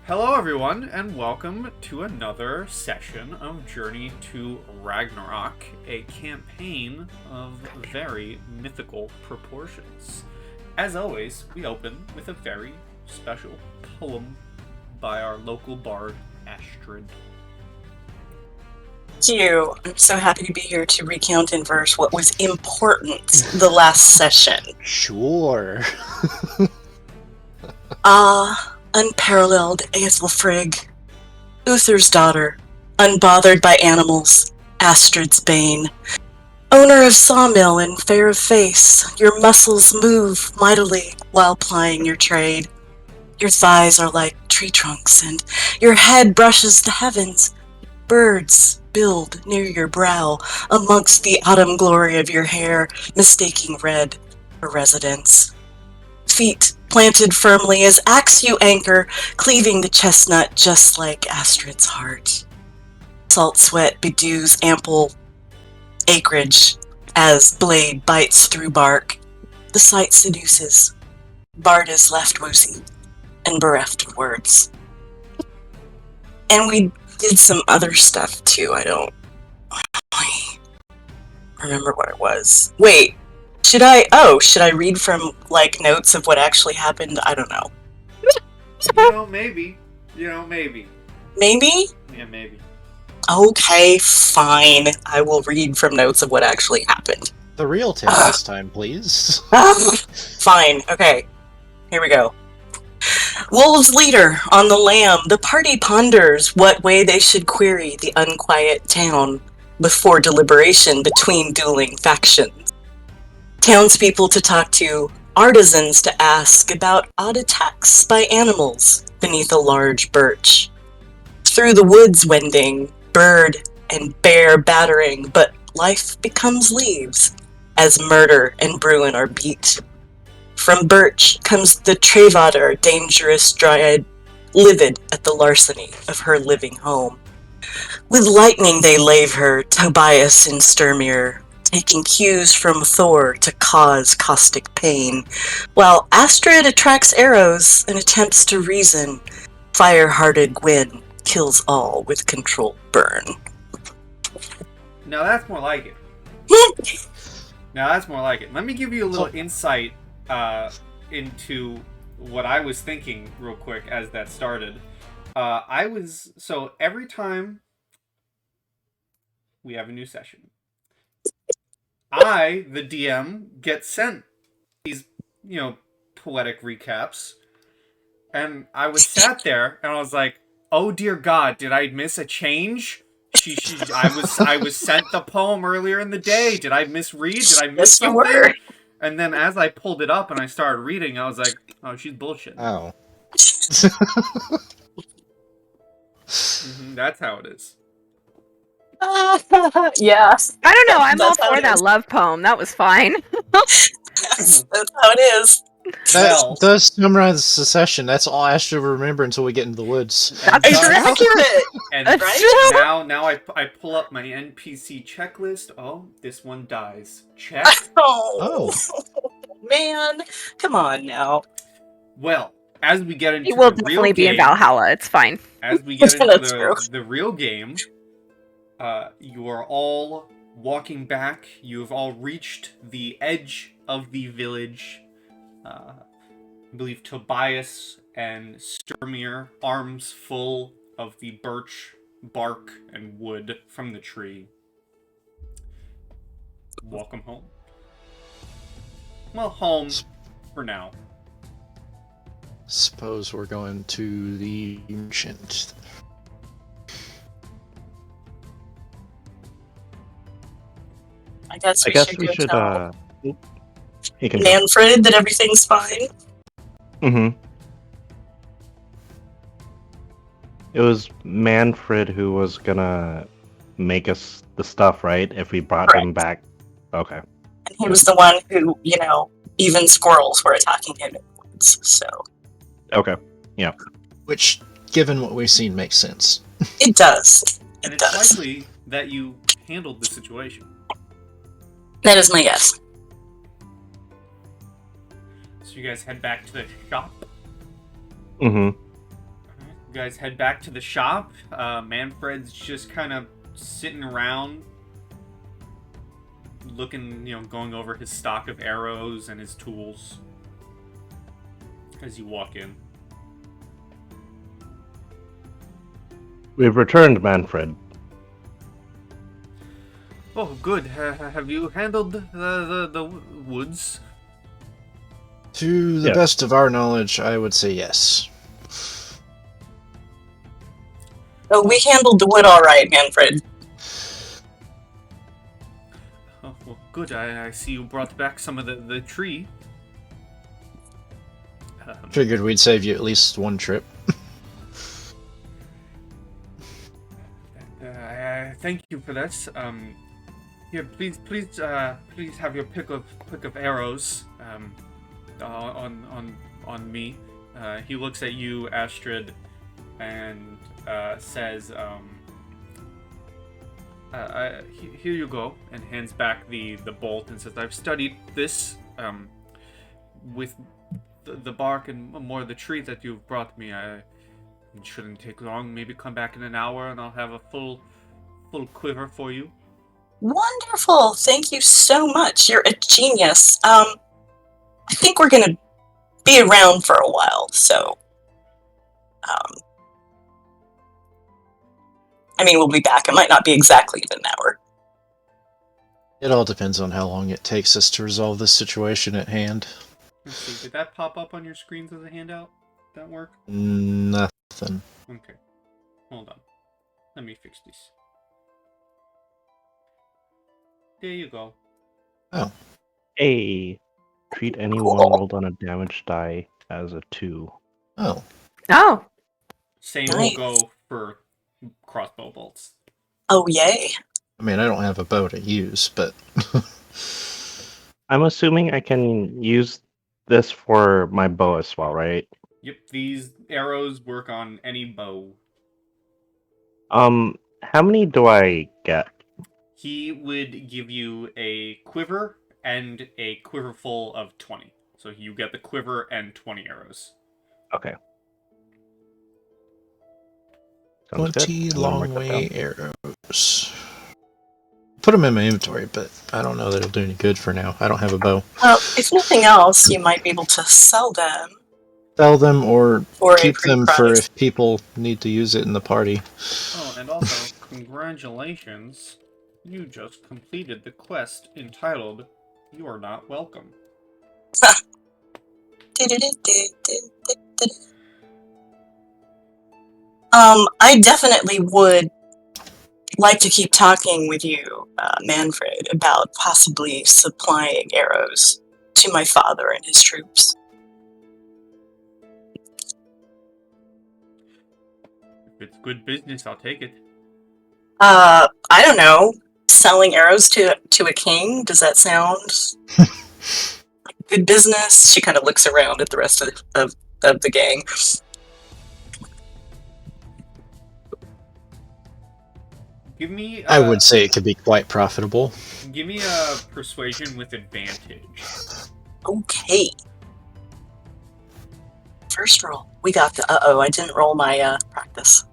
Hello everyone, and welcome to another session of Journey to Ragnarok, a campaign of very mythical proportions. As always, we open with a very special poem by our local bard, Astrid. Thank you. I'm so happy to be here to recount in verse what was important the last session. Sure. Unparalleled Aethelfrig, Uther's daughter, unbothered by animals, Astrid's bane. Owner of sawmill and fair of face, your muscles move mightily while plying your trade. Your thighs are like tree trunks, and your head brushes the heavens. Birds build near your brow, amongst the autumn glory of your hair, mistaking red for residence. Feet planted firmly as axe you anchor, cleaving the chestnut just like Astrid's heart. Salt sweat bedews ample acreage as blade bites through bark. The sight seduces. Bard is left woozy and bereft of words. And we did some other stuff too. I don't really remember what it was. Wait, should I read from notes of what actually happened? I don't know. Maybe. Maybe? Yeah, maybe. Okay, fine. I will read from notes of what actually happened. The real tale this time, please. Fine, okay. Here we go. Wolves leader on the lamb, the party ponders what way they should query the unquiet town before deliberation between dueling factions. Townspeople to talk to, artisans to ask about odd attacks by animals beneath a large birch. Through the woods wending, bird and bear battering, but life becomes leaves as murder and bruin are beat. From birch comes the Trevader, dangerous dryad, livid at the larceny of her living home. With lightning they lave her, Tobias and Sturmir, taking cues from Thor to cause caustic pain, while Astrid attracts arrows and attempts to reason. Fire-hearted Gwyn kills all with controlled burn. Now that's more like it. Let me give you a little insight into what I was thinking real quick as that started. So every time we have a new session, I, the DM, get sent these, poetic recaps, and I was sat there and I was like, oh dear God, did I miss a change? I was sent the poem earlier in the day. Did I misread? Did I miss something? And then as I pulled it up and I started reading, I was like, oh, she's bullshit. Oh. That's how it is. Yes. I don't know, I'm all for that love poem. That was fine. That's how it is. That does summarize the session. That's all Astrid will remember until we get into the woods. That's accurate. And right? now I pull up my NPC checklist. Oh, this one dies. Check. Oh. Man. Come on now. Well, as we get into He will the real definitely be game, in Valhalla. It's fine. As we get into the real game, you are all walking back. You have all reached the edge of the village. I believe Tobias and Sturmir, arms full of the birch bark and wood from the tree. Welcome home. Well, home for now. Suppose we're going to the ancient. I guess we should tell Manfred that everything's fine. Mm-hmm. It was Manfred who was gonna make us the stuff, right? If we brought him back. Okay. And he was the one who, even squirrels were attacking him in the woods, so. Okay. Yeah. Which, given what we've seen, makes sense. It does. And it's likely that you handled the situation. That is my guess. So you guys head back to the shop. Mm-hmm. You guys head back to the shop. Manfred's just kind of sitting around, looking, going over his stock of arrows and his tools as you walk in. We've returned, Manfred. Oh, good. Have you handled the woods? To the Yes. best of our knowledge, I would say yes. Oh, we handled the wood all right, Manfred. Oh, well, good. I see you brought back some of the tree. Figured we'd save you at least one trip. Thank you for this. Here, please have your pick of arrows. On me. He looks at you, Astrid, and says, "Here you go," and hands back the bolt and says, "I've studied this with the bark and more of the tree that you've brought me. It shouldn't take long. Maybe come back in an hour, and I'll have a full quiver for you." Wonderful. Thank you so much. You're a genius. I think we're going to be around for a while, so... we'll be back. It might not be exactly in an hour. It all depends on how long it takes us to resolve this situation at hand. Let's see, did that pop up on your screens as a handout? Did that work? Nothing. Okay. Hold on. Let me fix this. There you go. Oh. Hey, treat anyone Cool. rolled on a damage die as a 2. Oh. Oh, Same Nice. will go for crossbow bolts. Oh, yay. I mean, I don't have a bow to use, but... I'm assuming I can use this for my bow as well, right? Yep, these arrows work on any bow. How many do I get? He would give you a quiver and a quiver full of 20. So you get the quiver and 20 arrows. Okay. Sounds good. 20 I'm gonna long mark that way down. arrows. Put them in my inventory, but I don't know that it'll do any good for now. I don't have a bow. Well, if nothing else, you might be able to sell them Sell them or for keep a them pretty for price. if people need to use it in the party. Oh, and also, congratulations. You just completed the quest entitled, "You Are Not Welcome." I definitely would like to keep talking with you, Manfred, about possibly supplying arrows to my father and his troops. If it's good business, I'll take it. I don't know. Selling arrows to a king? Does that sound like good business? She kind of looks around at the rest of the gang. Give me. I would say it could be quite profitable. Give me a persuasion with advantage. Okay. First roll. We got the. Uh-oh, I didn't roll my practice.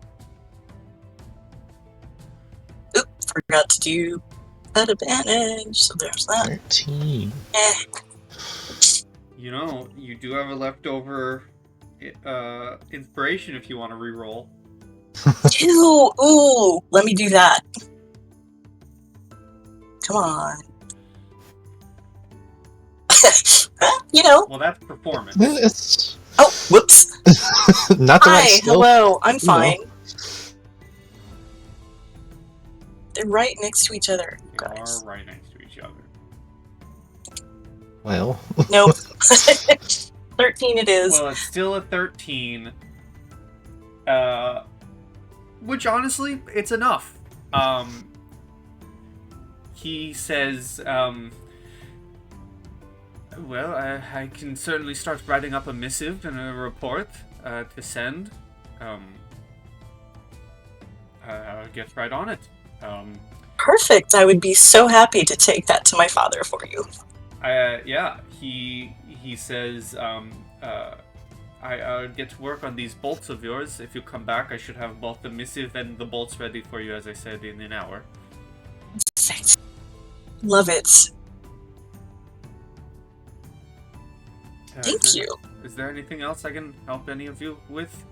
Oop, forgot to do that advantage. So there's that. 13. You do have a leftover inspiration if you want to reroll. Ooh, let me do that. Come on. Well, that's performance. It's Oh, whoops. not the right Hi, skill. hello, I'm You know. fine. They're right next to each other, you They guys. are right next to each other. Well, Nope. 13 it is. Well, it's still a 13. Which honestly, it's enough. He says, well, I can certainly start writing up a missive and a report to send. I'll get right on it. Perfect. I would be so happy to take that to my father for you. Yeah, he says, I get to work on these bolts of yours. If you come back, I should have both the missive and the bolts ready for you, as I said, in an hour. Perfect. Love it. Thank you. Is there anything else I can help any of you with?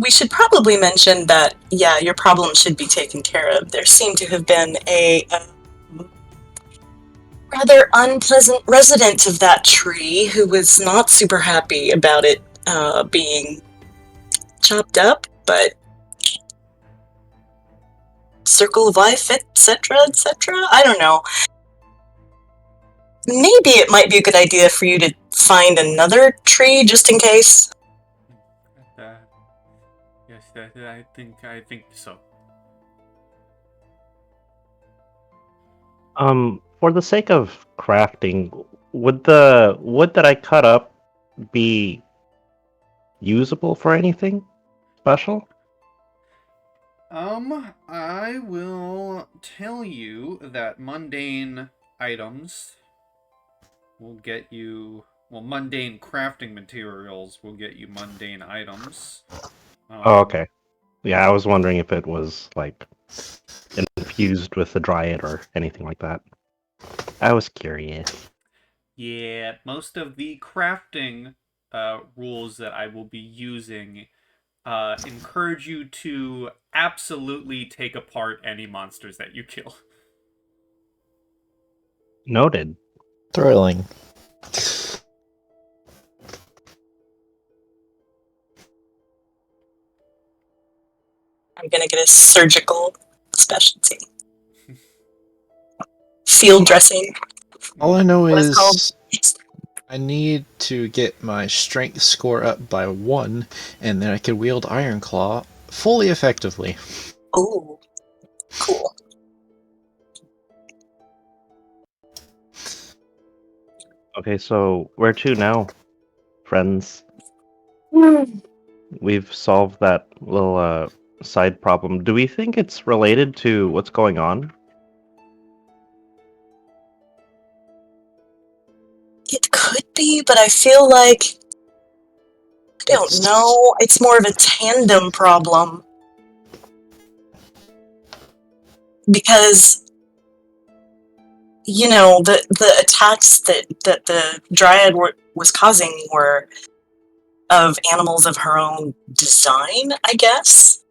We should probably mention that, yeah, your problem should be taken care of. There seemed to have been a rather unpleasant resident of that tree who was not super happy about it being chopped up, but circle of life, etc., etc. I don't know. Maybe it might be a good idea for you to find another tree just in case. Yes, I think so. For the sake of crafting, would the wood that I cut up be usable for anything special? I will tell you that mundane items will get you... Well, mundane crafting materials will get you mundane items. Oh, okay. Yeah, I was wondering if it was, like, infused with the dryad or anything like that. I was curious. Yeah, most of the crafting rules that I will be using encourage you to absolutely take apart any monsters that you kill. Noted. Thrilling. I'm gonna get a surgical specialty. Field dressing. All I know What it's called? is I need to get my strength score up by 1, and then I can wield Iron Claw fully effectively. Ooh, cool. Okay, so where to now, friends? We've solved that little side problem. Do we think it's related to what's going on? It could be, but I feel like I don't know. It's more of a tandem problem because you know the attacks that the dryad was causing were of animals of her own design, I guess.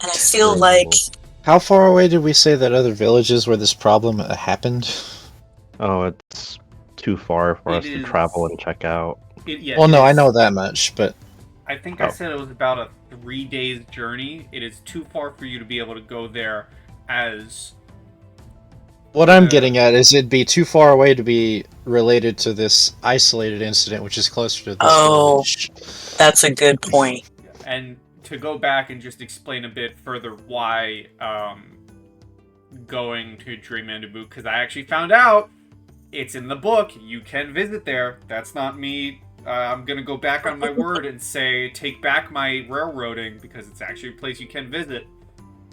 And I feel like How far away did we say that other villages where this problem happened? Oh, it's too far for us to travel and check out. Well, no, I know that much, but... I think I said it was about a 3 days journey. It is too far for you to be able to go there as... What I'm getting at is it'd be too far away to be related to this isolated incident, which is closer to this village. That's a good point. And to go back and just explain a bit further why going to Dreamandabu, because I actually found out it's in the book. You can visit there. That's not me. I'm going to go back on my word and say take back my railroading because it's actually a place you can visit.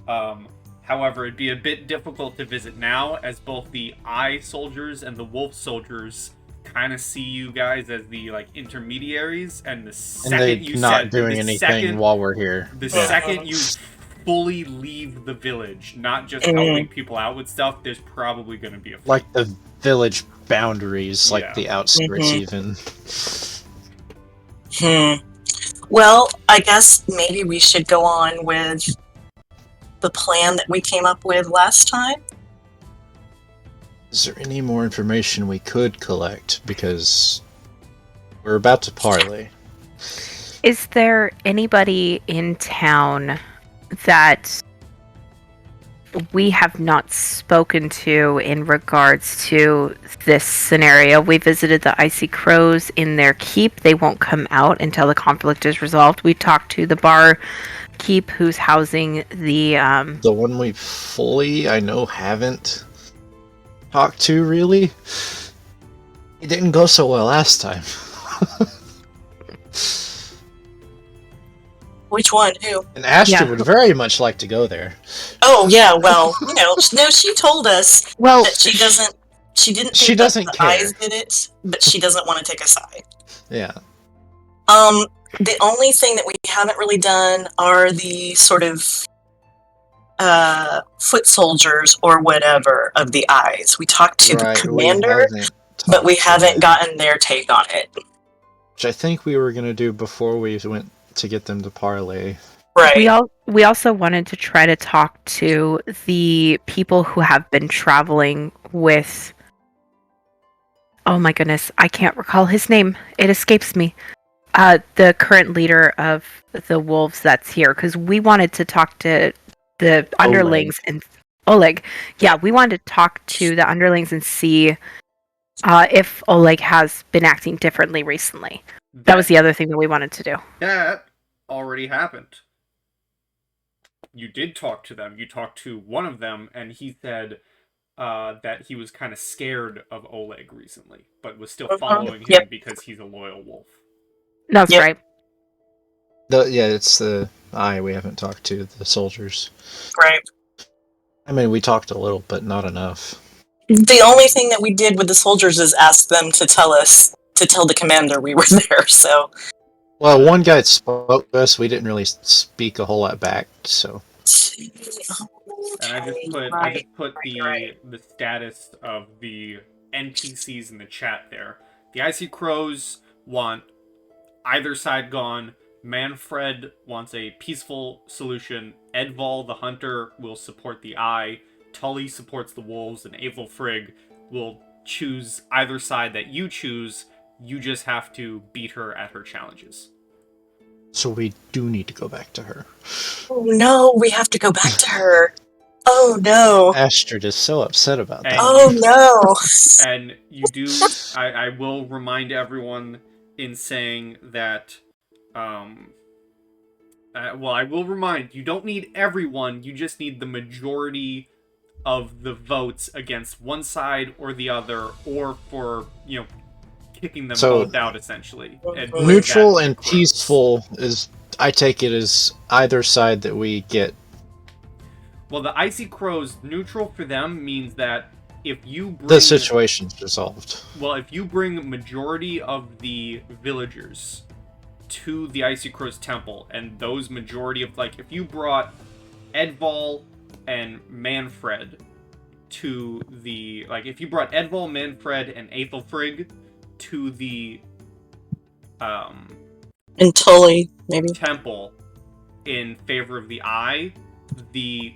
However, it'd be a bit difficult to visit now as both the Eye soldiers and the Wolf soldiers kind of see you guys as the intermediaries, and the second you not doing anything while we're here. The second you fully leave the village, not just helping people out with stuff, there's probably going to be a fight. Like the village boundaries, like the outskirts even. Well, I guess maybe we should go on with the plan that we came up with last time. Is there any more information we could collect? Because we're about to parley. Is there anybody in town that we have not spoken to in regards to this scenario? We visited the Icy Crows in their keep. They won't come out until the conflict is resolved. We talked to the bar keep who's housing the one we fully, I know, haven't talked to, really. It didn't go so well last time. Which one? Who? And Astra would very much like to go there. Oh, yeah, well, no, she told us that She didn't She think that doesn't the care. eyes did it, but she doesn't want to take a side. Yeah. The only thing that we haven't really done are the sort of foot soldiers or whatever of the eyes. We talked to the commander, but we haven't gotten their take on it. Which I think we were gonna do before we went to get them to parlay. Right. We also wanted to try to talk to the people who have been traveling with. Oh my goodness, I can't recall his name. It escapes me. The current leader of the wolves that's here, because we wanted to talk to the underlings and Oleg. Yeah, we wanted to talk to the underlings and see if Oleg has been acting differently recently. That was the other thing that we wanted to do. That already happened. You did talk to them. You talked to one of them, and he said that he was kind of scared of Oleg recently, but was still following him because he's a loyal wolf. That's right. It's the eye we haven't talked to, the soldiers. Right. I mean, we talked a little, but not enough. The only thing that we did with the soldiers is ask them to tell the commander we were there, so... Well, one guy spoke to us, we didn't really speak a whole lot back, so... And I just put the status of the NPCs in the chat there. The Icy Crows want either side gone. Manfred wants a peaceful solution. Edval, the hunter, will support the eye. Tully supports the wolves, and Aethelfrig will choose either side that you choose. You just have to beat her at her challenges. So we do need to go back to her. Oh no, we have to go back to her. Oh no. Astrid is so upset about that. Oh no. And you do, I will remind everyone in saying that, well, I will remind, you don't need everyone, you just need the majority of the votes against one side or the other, or for, kicking them both out, essentially. And neutral and peaceful is, I take it as either side that we get. Well, the Icy Crows, neutral for them means that if you bring... The situation's resolved. Well, if you bring majority of the villagers to the Icy Crows temple, and those majority of, if you brought Edval and Manfred to the... if you brought Edval, Manfred, and Aethelfrig to the and Tully, maybe, temple in favor of the eye, the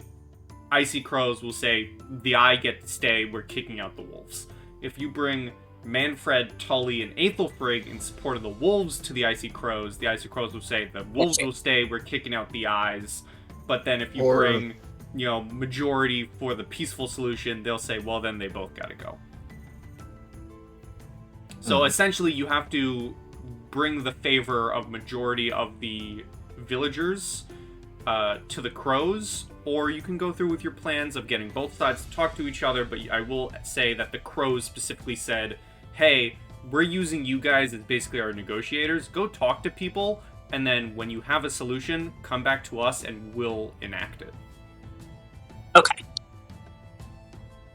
Icy Crows will say, the eye get to stay, we're kicking out the wolves. If you bring Manfred, Tully, and Aethelfrig in support of the wolves to the Icy Crows will say, the wolves will stay, we're kicking out the eyes. But then if you bring, majority for the peaceful solution, they'll say, well, then they both gotta go. So essentially, you have to bring the favor of majority of the villagers to the crows, or you can go through with your plans of getting both sides to talk to each other, but I will say that the crows specifically said, hey, we're using you guys as basically our negotiators. Go talk to people, and then when you have a solution, come back to us and we'll enact it. Okay.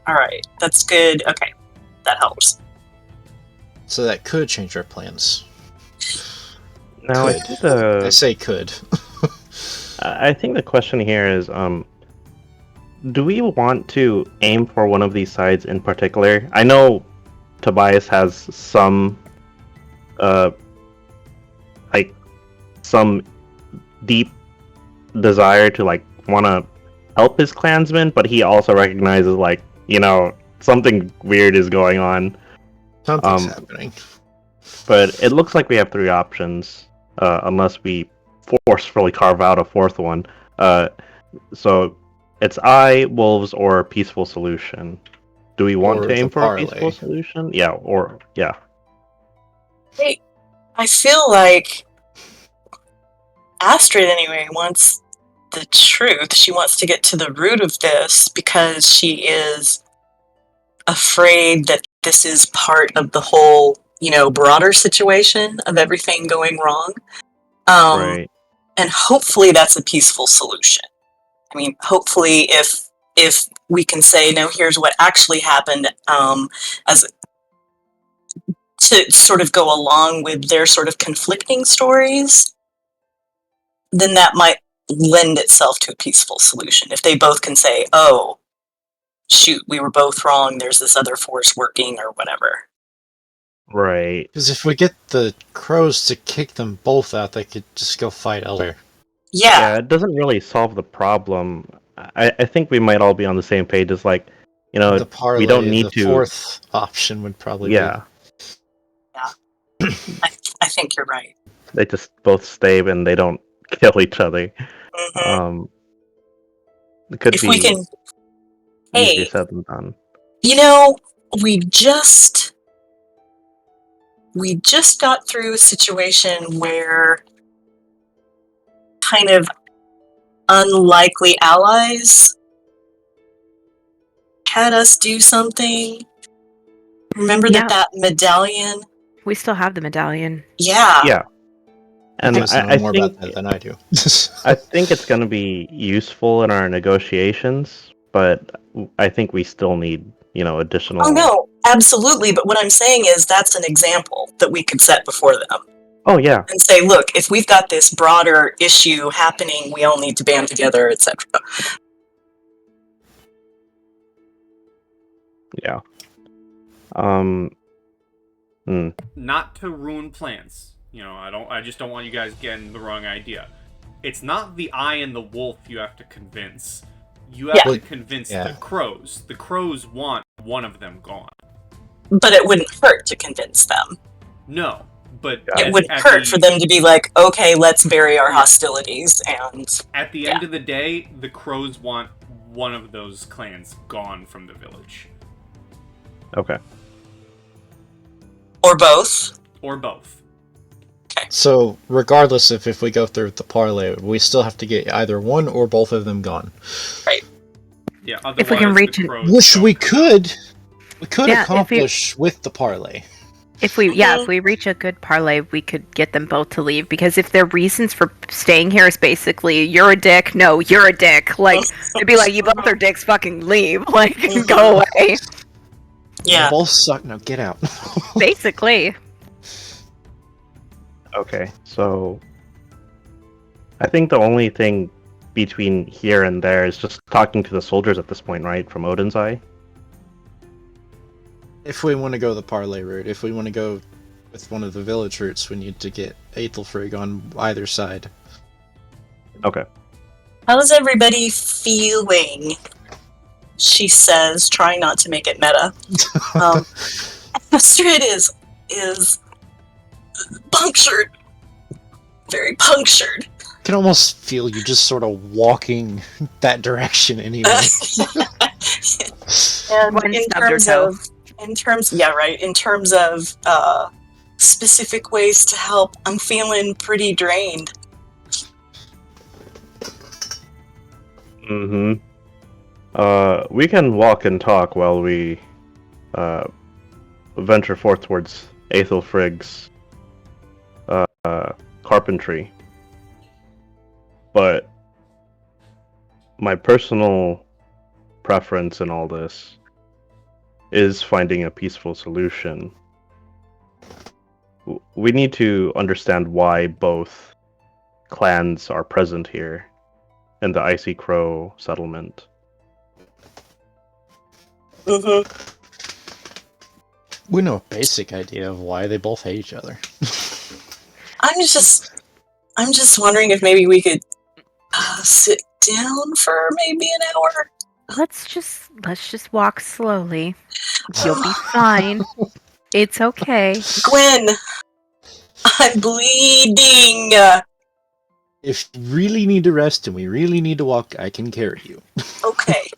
Alright, that's good. Okay, that helps. So that could change our plans. Now, I say could. I think the question here is, do we want to aim for one of these sides in particular? I know Tobias has some, some deep desire to, want to help his clansmen, but he also recognizes, something weird is going on. Something's happening. But it looks like we have three options, unless we forcefully carve out a fourth one. So it's eye, wolves, or a peaceful solution. Do we want to aim for a peaceful solution? Yeah. Hey, I feel like Astrid, anyway, wants the truth. She wants to get to the root of this because she is afraid that this is part of the whole, broader situation of everything going wrong. Right. And hopefully that's a peaceful solution. I mean, hopefully if we can say, no, here's what actually happened, as to sort of go along with their sort of conflicting stories, then that might lend itself to a peaceful solution. If they both can say, oh, shoot, we were both wrong, there's this other force working or whatever. Right. Because if we get the crows to kick them both out, they could just go fight elsewhere. Yeah. It doesn't really solve the problem. I think we might all be on the same page as like, The parlay, we don't need the to. fourth option would probably I think you're right. They just both stay and they don't kill each other. Mm-hmm. It could If be we can, easier hey, said than done. we just got through a situation where kind of unlikely allies had us do something. Remember Yeah. that medallion? We still have the medallion. Yeah. Yeah. And You guys know I more think about that than I do. I think it's going to be useful in our negotiations, but I think we still need, additional. Oh no, absolutely. But what I'm saying is that's an example that we could set before them Oh yeah. and say, look, if we've got this broader issue happening, we all need to band together, etc. Yeah. Not to ruin plans. I just don't want you guys getting the wrong idea. It's not the eye and the wolf you have to convince. You have to convince the crows. The crows want one of them gone. But it wouldn't hurt to convince them. No, but It wouldn't hurt for them to be like, okay, let's bury our hostilities, and at the end of the day, the crows want one of those clans gone from the village. Okay. Or both. Or both. So, regardless of if we go through the parlay, we still have to get either one or both of them gone. Right. Yeah, If we can reach it, which we could accomplish with the parlay. If we reach a good parlay, we could get them both to leave, because if their reasons for staying here is basically, you're a dick, no, you're a dick, like, it'd be like, you both are dicks, fucking leave, like, go away. Yeah. You both suck, now get out. Basically. Okay, so I think the only thing between here and there is just talking to the soldiers at this point, right? From Odin's Eye? If we want to go the parlay route, if we want to go with one of the village routes, we need to get Aethelfrig on either side. Okay. How's everybody feeling? She says, trying not to make it meta. Astrid is punctured. Very punctured. I can almost feel you just sort of walking that direction anyway. And in terms of specific ways to help, I'm feeling pretty drained. Mm-hmm. We can walk and talk while we venture forth towards Aethelfrig's carpentry. But my personal preference in all this is finding a peaceful solution. We need to understand why both clans are present here in the Icy Crow settlement. Mm-hmm. We know a basic idea of why they both hate each other. I'm just wondering if maybe we could sit down for maybe an hour. Let's just walk slowly. You'll be fine. It's okay. Gwen, I'm bleeding. If you really need to rest and we really need to walk, I can carry you. Okay.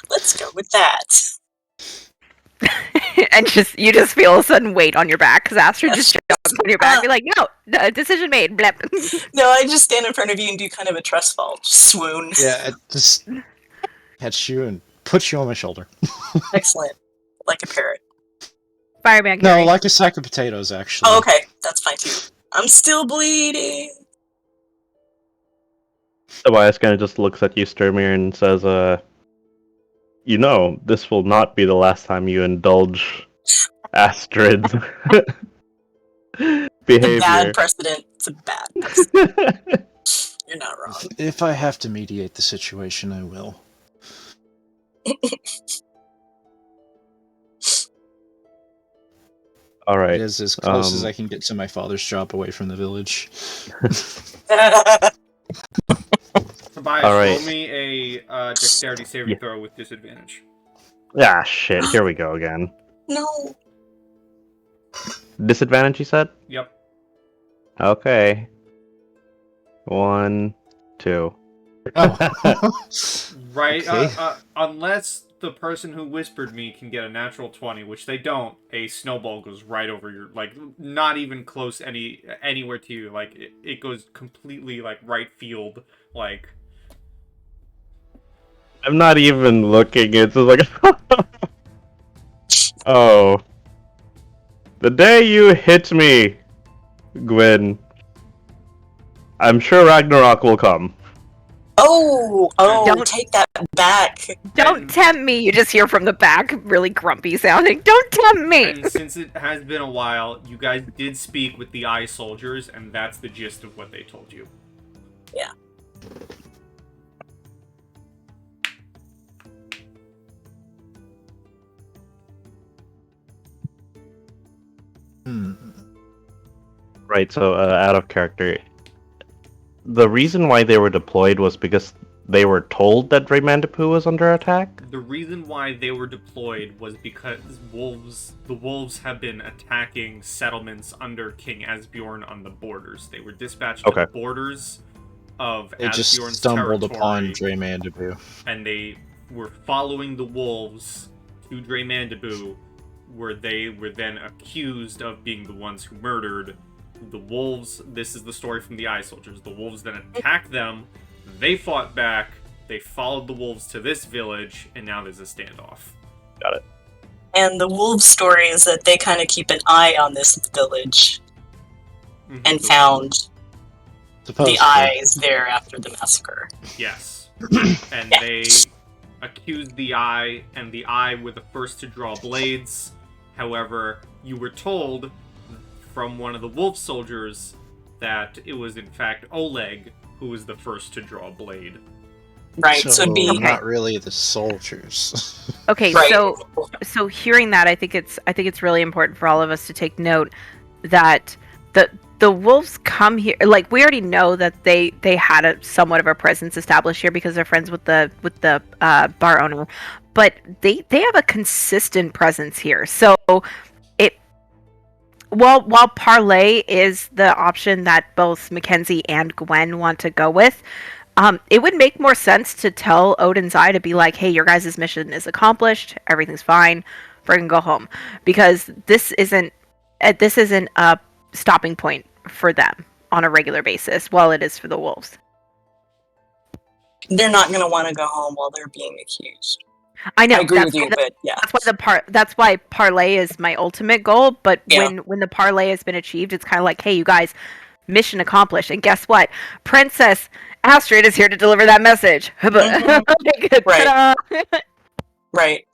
Let's go with that. And you just feel a sudden weight on your back, because Astrid just jumps on your back and be like, no, decision made. Blep. No, I just stand in front of you and do kind of a trust fall. Just swoon. Yeah, I just catch you and put you on my shoulder. Excellent. Like a parrot. Fireman No, carry. like a sack of potatoes, actually. Oh, okay. That's fine too. I'm still bleeding. Tobias kind of just looks at you, Sturmir, and says, you know, this will not be the last time you indulge Astrid's It's a behavior. bad precedent. It's a bad precedent. You're not wrong. If I have to mediate the situation, I will. All right. It is as close as I can get to my father's job away from the village. Tobias, All right. roll me a dexterity saving throw with disadvantage. Ah, shit. Here we go again. No. Disadvantage, you said? Yep. Okay. 1, 2. Oh. Right. Okay. Unless the person who whispered me can get a natural 20, which they don't, a snowball goes right over your, like, not even close anywhere to you. Like, it goes completely, like, right field. Like, I'm not even looking. It's just like, oh, the day you hit me, Gwyn, I'm sure Ragnarok will come. Oh, Don't- take that back. Don't tempt me. You just hear from the back, really grumpy sounding. Don't tempt me. and since it has been a while, you guys did speak with the eye soldiers, and that's the gist of what they told you. Yeah. Right, so out of character, the reason why they were deployed was because they were told that Raymandapu was under attack? The reason why they were deployed was because the wolves have been attacking settlements under King Asbjorn on the borders. They were dispatched to the borders of They just Asbjorn's stumbled territory, upon Draymandabu. and they were following the wolves to Draymandabu, where they were then accused of being the ones who murdered the wolves. This is the story from the eye soldiers. The wolves then attacked them. They fought back. They followed the wolves to this village, and now there's a standoff. Got it. And the wolf story is that they kind of keep an eye on this village and found the eyes there after the massacre. Yes. And they accused the eye, and the eye were the first to draw blades. However, you were told from one of the wolf soldiers that it was in fact Oleg who was the first to draw a blade. Right, so it'd be not really the soldiers. Okay, Right. so hearing that, I think it's really important for all of us to take note that the wolves come here. Like, we already know that they had a somewhat of a presence established here because they're friends with the bar owner, but they have a consistent presence here. So while parlay is the option that both Mackenzie and Gwen want to go with, it would make more sense to tell Odin's Eye to be like, hey, your guys' mission is accomplished, everything's fine, freaking go home. Because this isn't a stopping point for them on a regular basis, while it is for the wolves. they're not going to want to go home while they're being accused. I know. I agree with you, but yeah. That's why parlay is my ultimate goal. But Yeah. when the parlay has been achieved, it's kind of like, hey, you guys, mission accomplished. And guess what? Princess Astrid is here to deliver that message. Right. Right.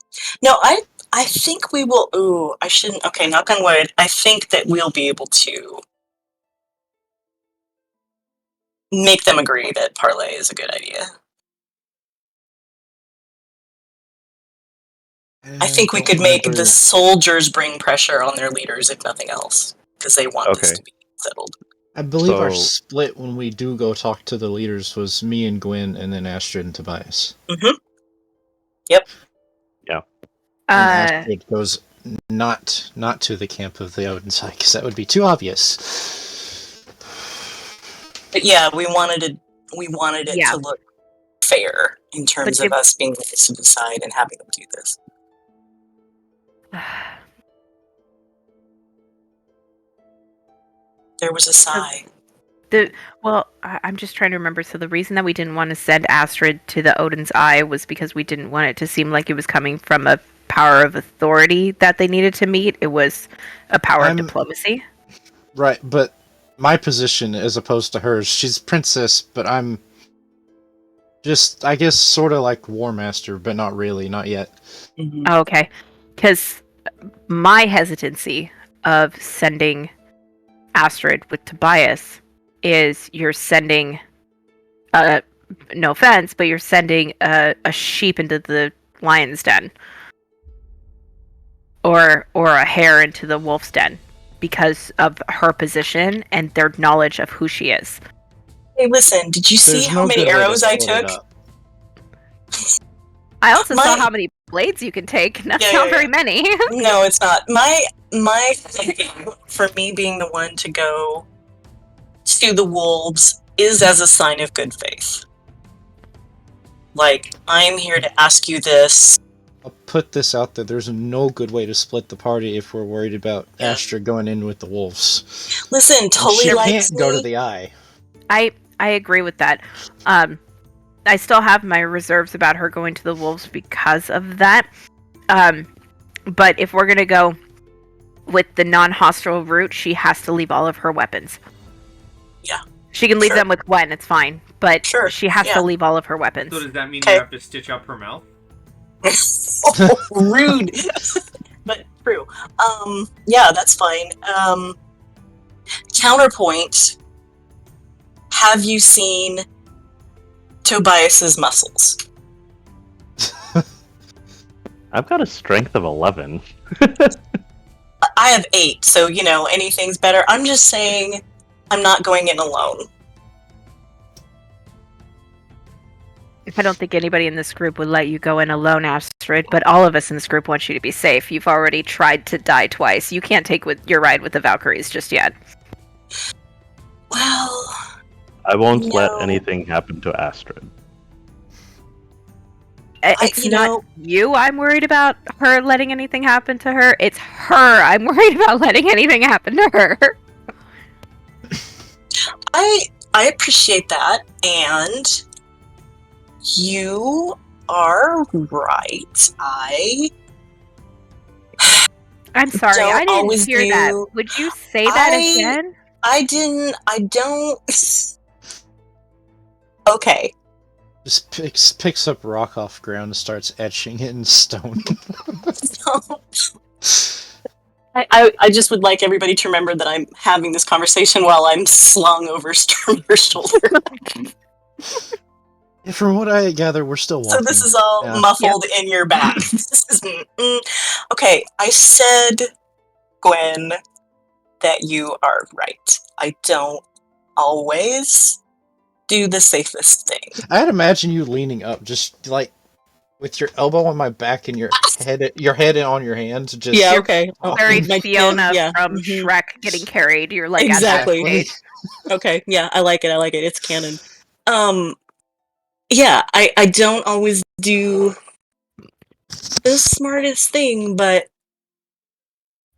No, I think we will. Ooh, I shouldn't. Okay, knock on wood. I think that we'll be able to make them agree that parlay is a good idea. I think we could make the soldiers bring pressure on their leaders, if nothing else, because they want this to be settled. I believe our So- split when we do go talk to the leaders was me and Gwen, and then Astrid and Tobias. Mm-hmm. Yep. And Astrid goes not to the camp of the Odin's Eye, because that would be too obvious. But yeah, we wanted it to look fair in terms of us being able to decide and having them do this. There was a sigh. I'm just trying to remember. So the reason that we didn't want to send Astrid to the Odin's Eye was because we didn't want it to seem like it was coming from a power of authority that they needed to meet. It was a power of diplomacy. Right, but my position as opposed to hers, she's princess, but Just, I guess, sort of like War Master, but not really, not yet. Mhm. Oh, okay. Because my hesitancy of sending Astrid with Tobias is you're sending, no offense, but you're sending a sheep into the lion's den. Or a hare into the wolf's den because of her position and their knowledge of who she is. Hey, listen, did you see There's how no many good way to arrows I split it took? up. I also saw My- how many blades you can take. That's Yeah, not yeah, very yeah. many. No, it's not. My thinking for me being the one to go to the wolves is as a sign of good faith. Like, I'm here to ask you this. I'll put this out there. There's no good way to split the party if we're worried about Yeah. Astrid going in with the wolves. Listen, And Tully she likes can't go to me. the eye. I agree with that. I still have my reserves about her going to the wolves because of that. But if we're gonna go with the non-hostile route, she has to leave all of her weapons. Yeah. She can leave Sure. them with Gwen, it's fine. But Sure, she has yeah. to leave all of her weapons. So does that mean Okay. you have to stitch up her mouth? Oh, rude. But true. Yeah, that's fine. Counterpoint. Have you seen Tobias's muscles? I've got a strength of 11. I have 8, so, anything's better. I'm just saying I'm not going in alone. I don't think anybody in this group would let you go in alone, Astrid, but all of us in this group want you to be safe. You've already tried to die twice. You can't take your ride with the Valkyries just yet. Well, I won't let No. anything happen to Astrid. It's you not know- you I'm worried about her letting anything happen to her. It's her I'm worried about letting anything happen to her. I appreciate that, and you are right. I'm sorry, Don't I didn't always hear that. do- Would you say that again? I don't. Okay. Just picks up rock off ground and starts etching it in stone. I just would like everybody to remember that I'm having this conversation while I'm slung over Sturmer's shoulder. Yeah, from what I gather, we're still So walking. this is all Yeah. muffled in your back. This is okay. I said, Gwen, that you are right. I don't always do the safest thing. I'd imagine you leaning up, just like with your elbow on my back and your head on your hands. Just Yeah, okay. Very My chin, Fiona yeah, from mhm. Shrek getting carried. You're like Exactly. at that stage. Okay, yeah, I like it. It's canon. Yeah, I don't always do the smartest thing, but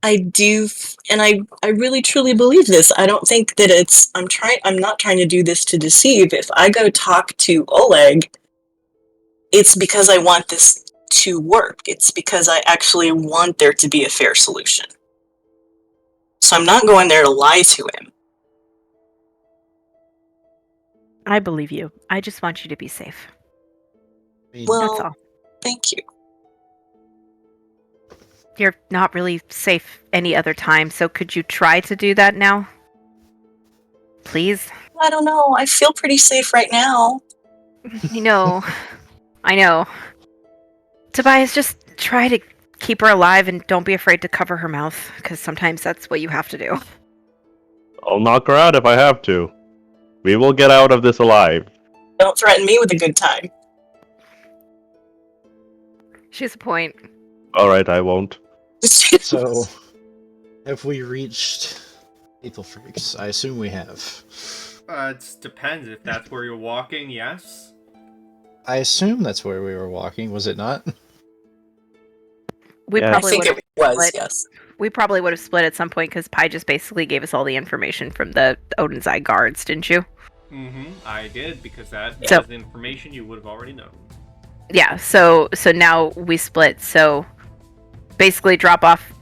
I do, and I really truly believe this. I don't think that I'm not trying to do this to deceive. If I go talk to Oleg, it's because I want this to work. It's because I actually want there to be a fair solution. So I'm not going there to lie to him. I believe you. I just want you to be safe. I mean, Well, That's all. thank you. You're not really safe any other time, so could you try to do that now? Please? I don't know. I feel pretty safe right now. I know. I know. Tobias, just try to keep her alive and don't be afraid to cover her mouth, because sometimes that's what you have to do. I'll knock her out if I have to. We will get out of this alive. Don't threaten me with a good time. She's a point. Alright, I won't. so, have we reached Lethal Freaks? I assume we have. It depends. If that's where you're walking, yes. I assume that's where we were walking, was it not? We Yeah. I probably think would have it was, split. yes. We probably would have split at some point because Pi just basically gave us all the information from the Odin's Eye guards, didn't you? Mm-hmm. I did, because that So- was information you would have already known. Yeah. So now we split. So basically, drop off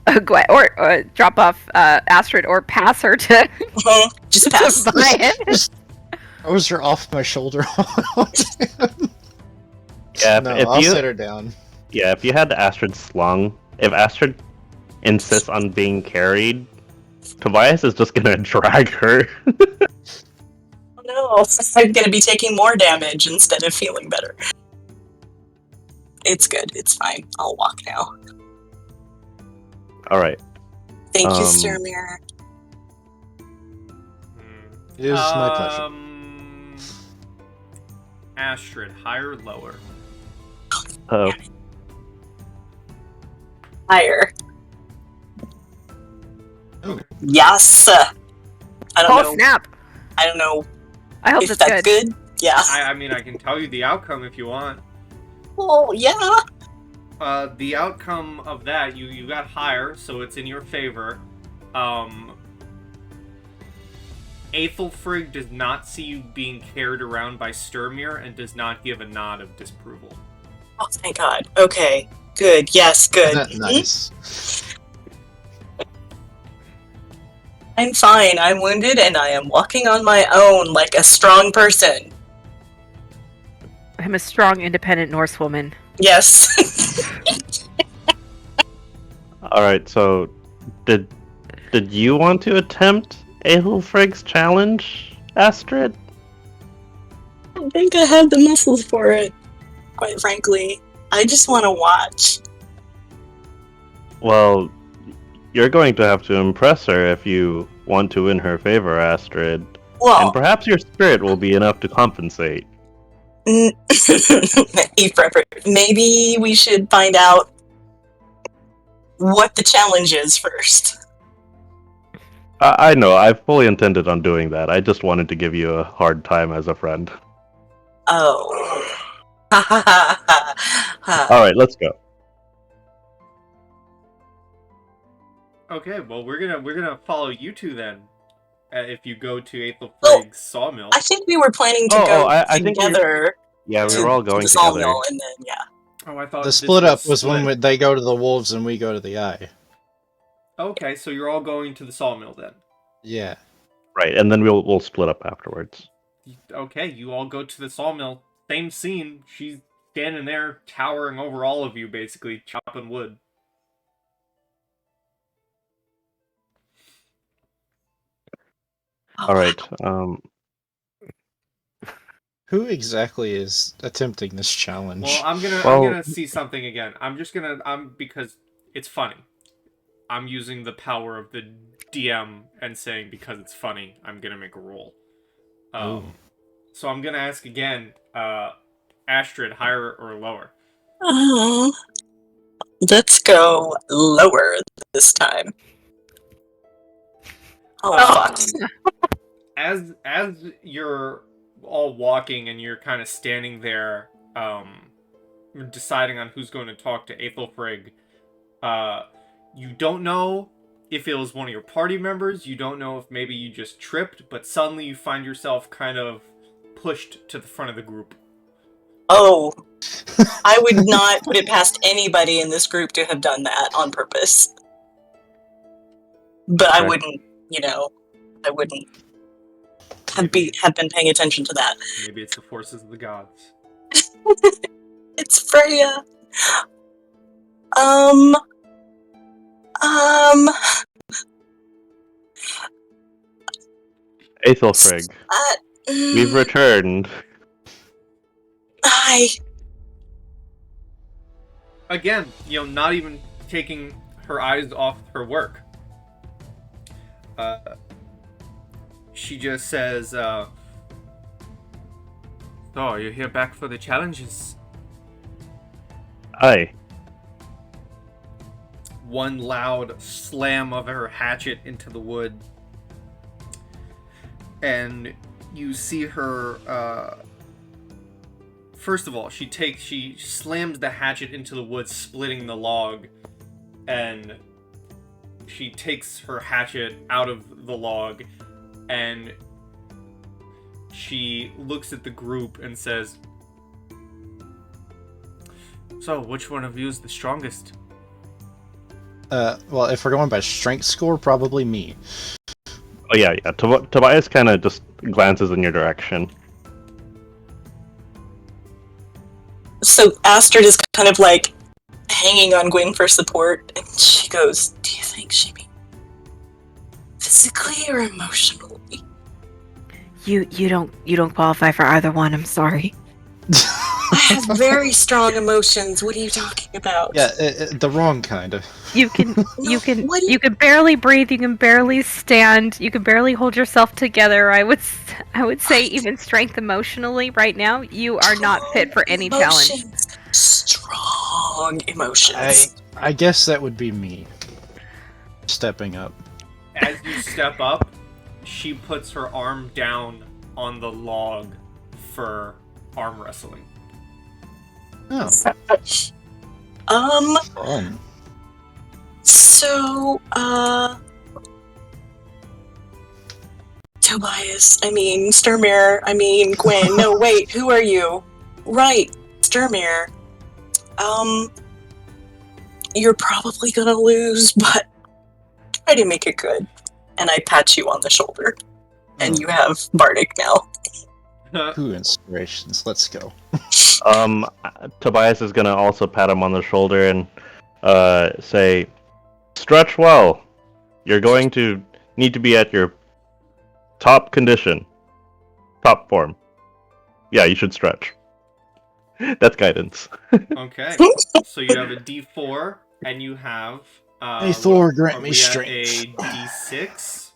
or drop off Astrid or pass her to Just pass. Vian. Those are off my shoulder. Yeah, No, if I'll you sit her down. if you had Astrid slung, if Astrid insists on being carried, Tobias is just gonna drag her. Oh no, I'm gonna be taking more damage instead of feeling better. It's good, it's fine. I'll walk now. Alright. Thank you, Sir Mirror. It is my pleasure. Astrid, higher or lower? Oh. Higher. Ooh. Yes! I don't know. Snap! I don't know I hope if that's that's good. good. Yeah. I mean, I can tell you the outcome if you want. Oh, yeah. The outcome of that, you got higher, so it's in your favor. Aethelfrig does not see you being carried around by Sturmir and does not give a nod of disapproval. Oh, thank God. Okay. Good. Yes, good. Nice. I'm fine. I'm wounded and I am walking on my own like a strong person. I'm a strong, independent Norse woman. Yes. Alright, so did you want to attempt Aethelfrig's challenge, Astrid? I don't think I have the muscles for it, quite frankly. I just want to watch. Well, you're going to have to impress her if you want to win her favor, Astrid. Well, And perhaps your spirit will be enough to compensate. maybe we should find out what the challenge is first. I know, I fully intended on doing that. I just wanted to give you a hard time as a friend. Oh. Ha ha ha ha. Alright, let's go. Okay, well we're gonna follow you two then. If you go to Aethelfrig's sawmill. I think we were planning to Oh, go I think together. Yeah, we to were all going the together. sawmill, and then yeah. Oh, I thought The this split up was split. when they go to the wolves and we go to the eye. Okay, so you're all going to the sawmill then. Yeah. Right, and then we'll split up afterwards. Okay, you all go to the sawmill. Same scene. She's standing there, towering over all of you, basically chopping wood. Alright, Who exactly is attempting this challenge? Well, I'm Well- gonna see something again. Because it's funny. I'm using the power of the DM and saying because it's funny, I'm gonna make a roll. So I'm gonna ask again, Astrid, higher or lower? Let's go lower this time. Oh, fuck. As you're all walking and you're kind of standing there, deciding on who's going to talk to Aethelfrig, you don't know if it was one of your party members, you don't know if maybe you just tripped, but suddenly you find yourself kind of pushed to the front of the group. Oh. I would not put it past anybody in this group to have done that on purpose. But I Right. wouldn't, I wouldn't have been paying attention to that. Maybe it's the forces of the gods. It's Freya. Aethelfrig, we've returned. Hi. Again, not even taking her eyes off her work. She just says, "So, you're here back for the challenges?" Aye. One loud slam of her hatchet into the wood. And you see her, first of all, she slams the hatchet into the wood, splitting the log, and she takes her hatchet out of the log, and she looks at the group and says, "So, which one of you is the strongest?" Well, if we're going by strength score, probably me. Oh yeah. Tobias kind of just glances in your direction. So Astrid is kind of like hanging on Gwen for support, and she goes, "Do you think she means physically or emotionally?" You don't qualify for either one. I'm sorry. I have very strong emotions. What are you talking about? Yeah, the wrong kind of. You can what do you can barely breathe. You can barely stand. You can barely hold yourself together. I would say even strength emotionally right now. You are not fit for any challenge. Emotions. Strong emotions. I guess that would be me. Stepping up. As you step up, she puts her arm down on the log for arm wrestling. Oh, fun. So, Tobias, Sturmir, Gwen, no, wait, who are you? Right, Sturmir. You're probably gonna lose, but try to make it good. And I pat you on the shoulder. And you have Bardic now. Two inspirations. Let's go. Tobias is gonna also pat him on the shoulder and say, "Stretch well. You're going to need to be at your top condition, top form. Yeah, you should stretch." That's guidance. Okay, so you have a D4, and you have. Hey Thor, grant me A strength. D6.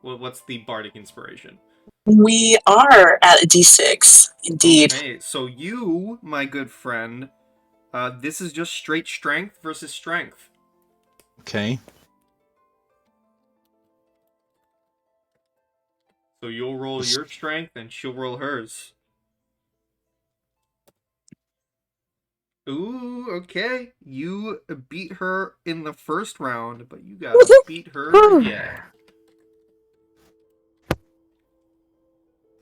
What's the bardic inspiration? We are at a D6, indeed. Okay, so you, my good friend, this is just straight strength versus strength. Okay. So you'll roll your strength, and she'll roll hers. Ooh, okay. You beat her in the first round, but you gotta beat her again.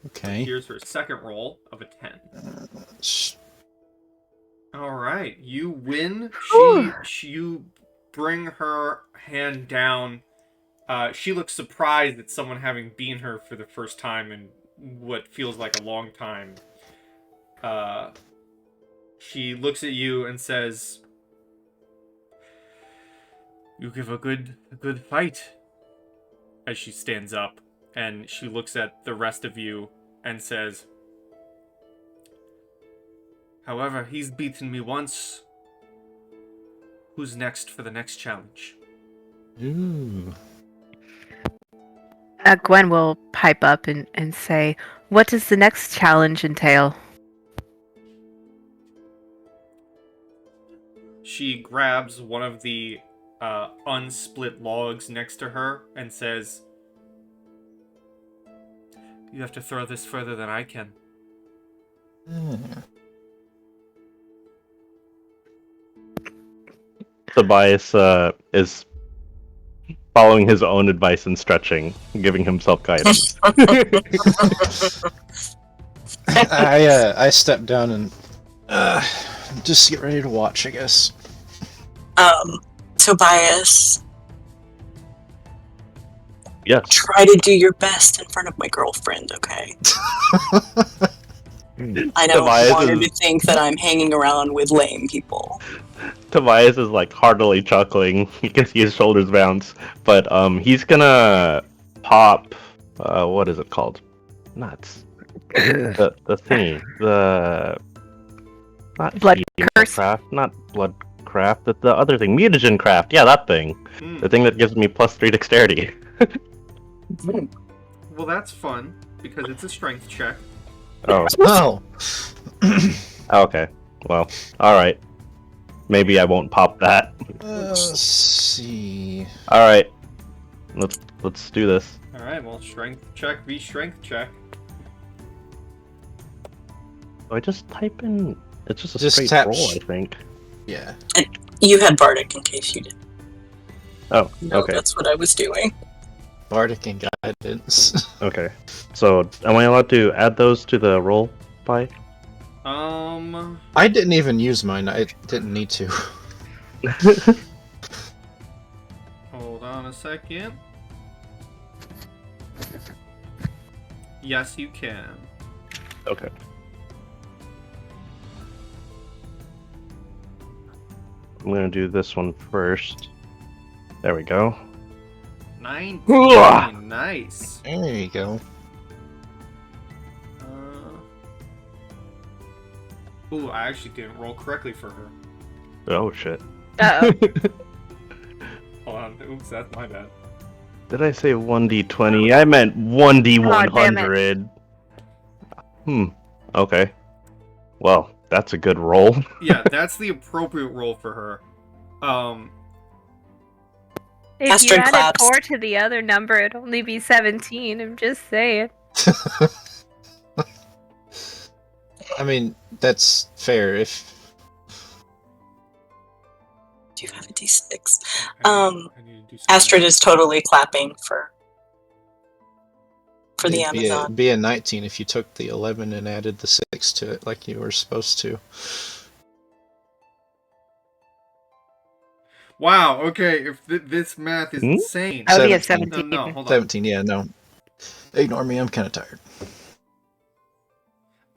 Okay. Here's her second roll of a 10. Alright, you win. You bring her hand down. She looks surprised at someone having beaten her for the first time in what feels like a long time. She looks at you and says, "You give a good fight." As she stands up, and she looks at the rest of you and says, "However, he's beaten me once. Who's next for the next challenge?" Ooh. Gwen will pipe up and say, "What does the next challenge entail?" She grabs one of the unsplit logs next to her and says, "You have to throw this further than I can." Tobias is following his own advice and stretching, giving himself guidance. I step down and just get ready to watch, I guess. Tobias, Yes. try to do your best in front of my girlfriend, okay? I don't Tobias want her is- to think that I'm hanging around with lame people. Tobias is like heartily chuckling. You can see his shoulders bounce, but he's gonna pop. What is it called? Nuts. The thingy. The not Blood healing curse? craft. Not blood craft. The other thing. Mutagen craft. Yeah, that thing. The thing that gives me +3 dexterity. Well, that's fun, because it's a strength check. Oh. Oh. Okay. Well. All right. Maybe I won't pop that. Let's see. All right. Let's do this. Alright, well, strength check v strength check. Do I just type in? It's just a Just straight tap roll, I think. Yeah. You had Bardic, in case you didn't Oh, know okay. that's what I was doing. Bardic and guidance. Okay. So, am I allowed to add those to the roll by? I didn't even use mine. I didn't need to. Hold on a second. Yes, you can. Okay. I'm gonna do this one first. There we go. 19. Hooah! Nice. There you go. Ooh, I actually didn't roll correctly for her. Oh shit. Uh-oh. Hold on. Oops, that's my bad. Did I say 1d20? I meant 1d100. Okay. Well, that's a good roll. Yeah, that's the appropriate roll for her. If you Astrid added claps. 4 to the other number, it'd only be 17. I'm just saying. I mean, that's fair. If Do you have a D6? I need to do something. Astrid is totally clapping for the it'd Amazon. be a 19 if you took the 11 and added the 6 to it like you were supposed to. Wow, okay, if this math is insane. That would be a 17. 17. No, hold on. 17, yeah, no. Ignore me, I'm kind of tired.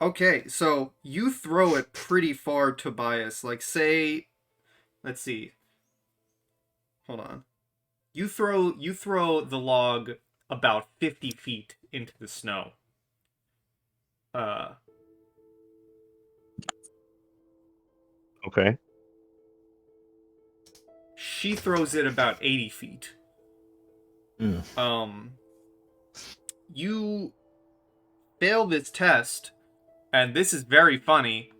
Okay, so you throw it pretty far, Tobias. Like, say, let's see. Hold on. You throw the log about 50 feet into the snow. Okay. She throws it about 80 feet. You fail this test, and this is very funny.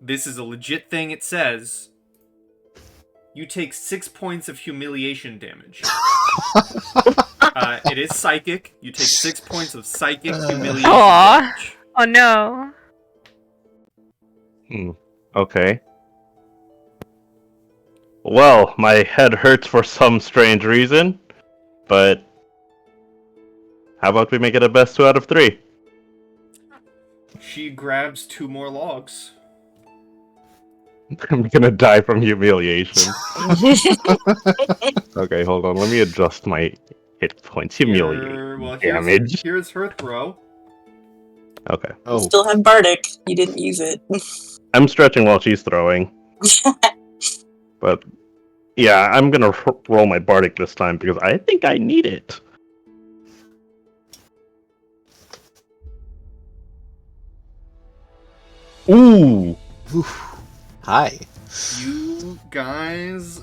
This is a legit thing it says. You take 6 points of humiliation damage. It is psychic. You take 6 points of psychic humiliation damage. Oh no. Okay. Well, my head hurts for some strange reason, but how about we make it a best 2 out of 3? She grabs 2 more logs. I'm gonna die from humiliation. Okay, hold on. Let me adjust my hit points. Humiliation damage. Here's her throw. Okay. Oh, Still have Bardic. You didn't use it. I'm stretching while she's throwing. But yeah, I'm gonna roll my Bardic this time because I think I need it. Ooh! hi. You guys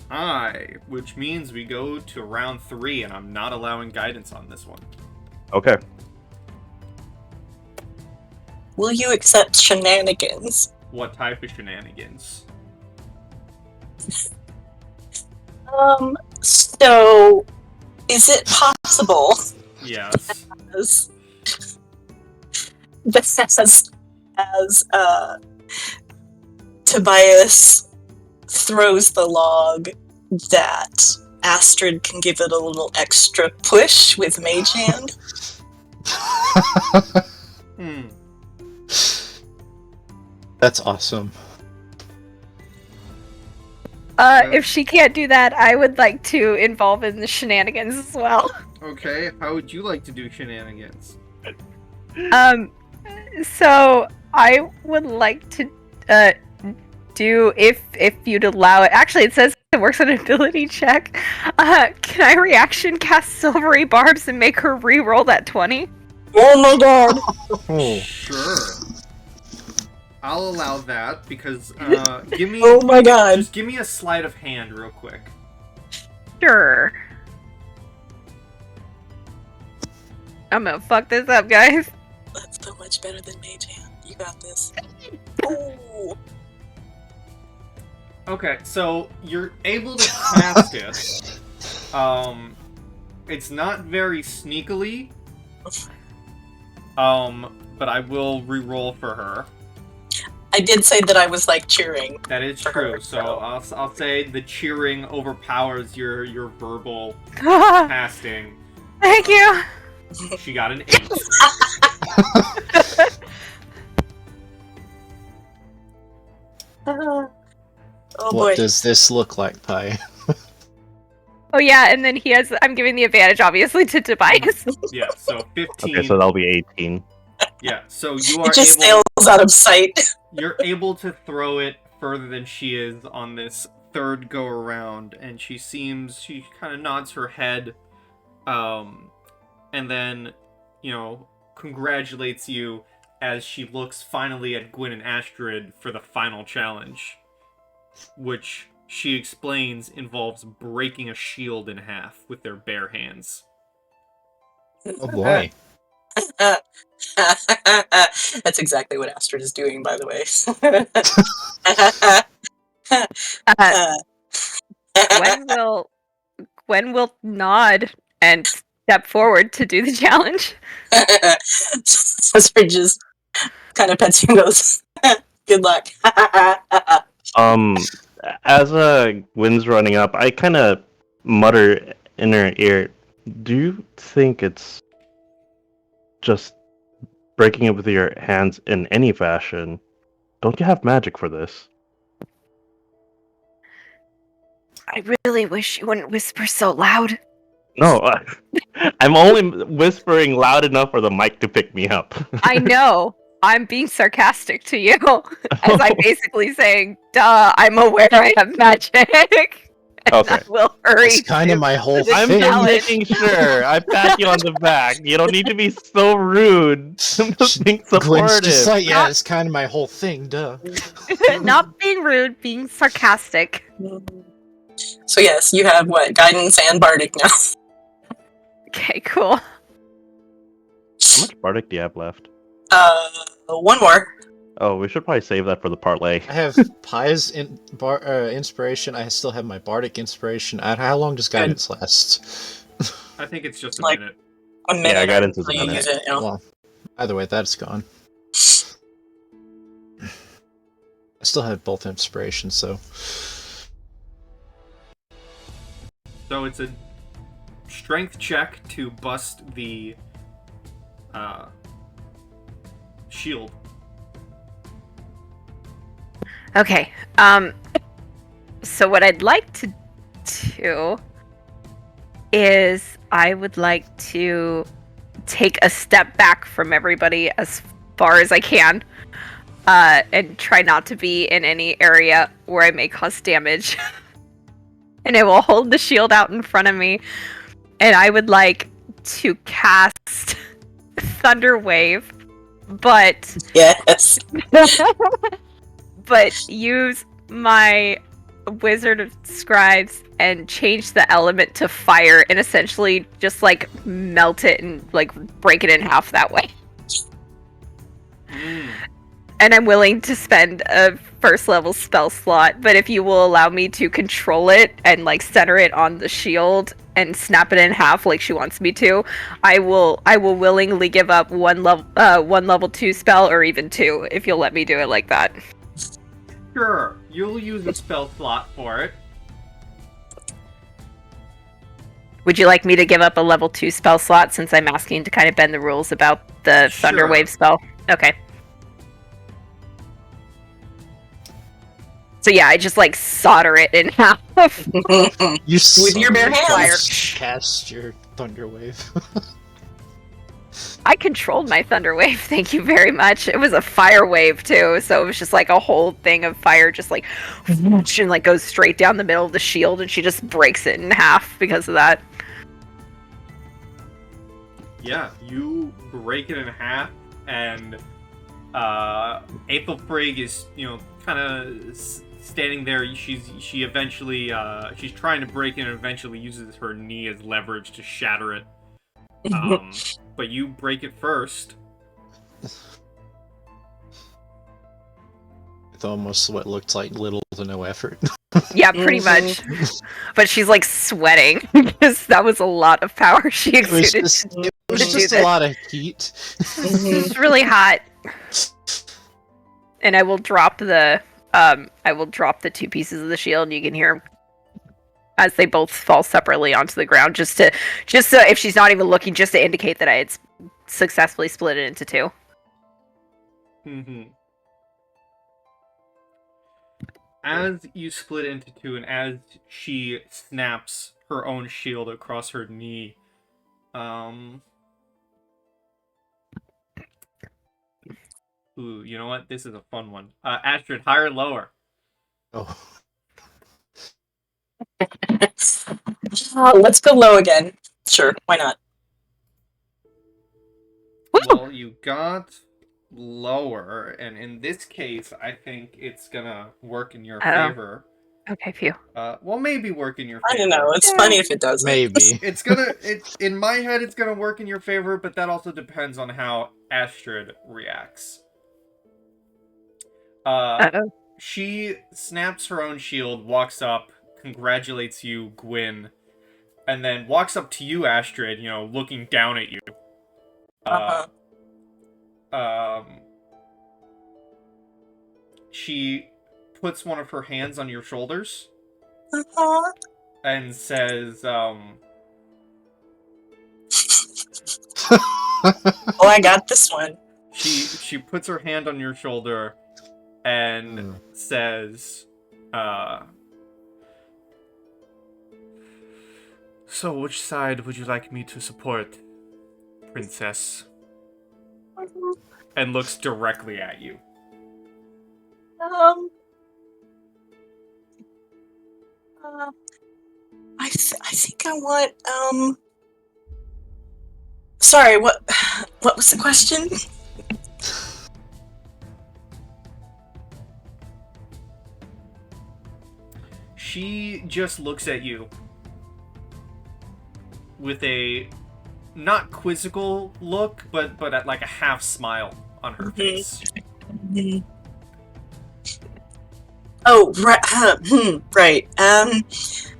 tie, which means we go to round 3, and I'm not allowing guidance on this one. Okay. Will you accept shenanigans? What type of shenanigans? So, is it possible Yes. as Tobias throws the log that Astrid can give it a little extra push with Mage Hand? That's awesome. If she can't do that, I would like to involve in the shenanigans as well. Okay, how would you like to do shenanigans? So I would like to do if you'd allow it. Actually, it says it works on an ability check. Can I reaction cast Silvery Barbs and make her re-roll that 20? Oh my god! Sure. I'll allow that because give me Oh my god! just give me a sleight of hand real quick. Sure. I'm gonna fuck this up, guys. That's so much better than Mage Hand. You got this. Ooh. Okay, so you're able to cast it. It's not very sneakily. But I will re-roll for her. I did say that I was like cheering. That is For true. her, So so. I'll say the cheering overpowers your verbal casting. Thank you. She got an 8. Oh What boy. does this look like, Pi? Oh yeah, and then I'm giving the advantage obviously to Tobias. Yeah, so 15. Okay, so that'll be 18. Yeah, so you are It just able sails out of sight. you're able to throw it further than she is on this third go around, and she kind of nods her head, and then, congratulates you as she looks finally at Gwyn and Astrid for the final challenge, which she explains involves breaking a shield in half with their bare hands. Oh boy. That's exactly what Astrid is doing, by the way. Gwen will nod and step forward to do the challenge. Astrid just kind of pets you and goes, "Good luck." As Gwyn's running up, I kind of mutter in her ear, "Do you think it's just breaking it with your hands in any fashion? Don't you have magic for this?" I really wish you wouldn't whisper so loud. No, I'm only whispering loud enough for the mic to pick me up. I know. I'm being sarcastic to you. As I'm basically saying, duh, I'm aware I have magic. And Okay. I will hurry. That's kind of my whole the I'm thing. just challenge. making sure. I pat you on the back. You don't need to be so rude. I'm just being Gwen's supportive. just like, yeah, it's kind of my whole thing, duh. Not being rude, being sarcastic. So yes, you have what, guidance and bardic now. Okay, cool. How much bardic do you have left? One more. Oh, we should probably save that for the parlay. I have Pi's inspiration. I still have my bardic inspiration. How long does guidance last? I think it's just a Like- minute. A minute. Yeah, guidance is a until you minute. use it, you know. Well, either way, that's gone. I still have both inspirations, so So it's a strength check to bust the shield. Okay. So what I'd like to do is I would like to take a step back from everybody as far as I can, and try not to be in any area where I may cause damage. And I will hold the shield out in front of me, and I would like to cast Thunder Wave, but Yes. but use my Wizard of Scribes and change the element to fire and essentially just like melt it and like break it in half that way. And I'm willing to spend a first level spell slot, but if you will allow me to control it and like center it on the shield and snap it in half like she wants me to, I will willingly give up one level 2 spell, or even 2 if you'll let me do it like that. Sure, you'll use a spell slot for it. Would you like me to give up a level 2 spell slot since I'm asking to kind of bend the rules about the Thunder Sure. Wave spell? Okay. So yeah, I just like solder it in half. you With your bare hands. cast your thunder wave. I controlled my Thunder Wave, thank you very much. It was a fire wave too, so it was just like a whole thing of fire just like whoosh, and like goes straight down the middle of the shield, and she just breaks it in half because of that. Yeah, you break it in half, and Aethelfrig is, kind of standing there. She eventually she's trying to break it and eventually uses her knee as leverage to shatter it. But you break it first. With almost what looked like little to no effort. Yeah, pretty much. But she's like sweating because that was a lot of power she It was exuded. just, to do a this. lot of heat. It's really hot. And I will drop the 2 pieces of the shield, and you can hear them as they both fall separately onto the ground, just so if she's not even looking, just to indicate that I had successfully split it into 2. Mm-hmm. As you split into 2, and as she snaps her own shield across her knee, ooh, you know what? This is a fun one. Astrid, higher or lower? Oh. Let's go low again. Sure, why not? Well, you got lower, and in this case, I think it's gonna work in your Oh. favor. Okay, phew. Well, maybe work in your I favor. don't know. It's funny if it doesn't. Maybe. It's gonna. In my head, it's gonna work in your favor, but that also depends on how Astrid reacts. Uh-oh. She snaps her own shield, walks up, congratulates you, Gwyn, and then walks up to you, Astrid. You know, looking down at you. She puts one of her hands on your shoulders and says, Oh, I got this one. she puts her hand on your shoulder and says, so which side would you like me to support, princess? And looks directly at you. I think I want, sorry, what was the question? She just looks at you with a not quizzical look, but at like a half smile on her face. Oh, right, right.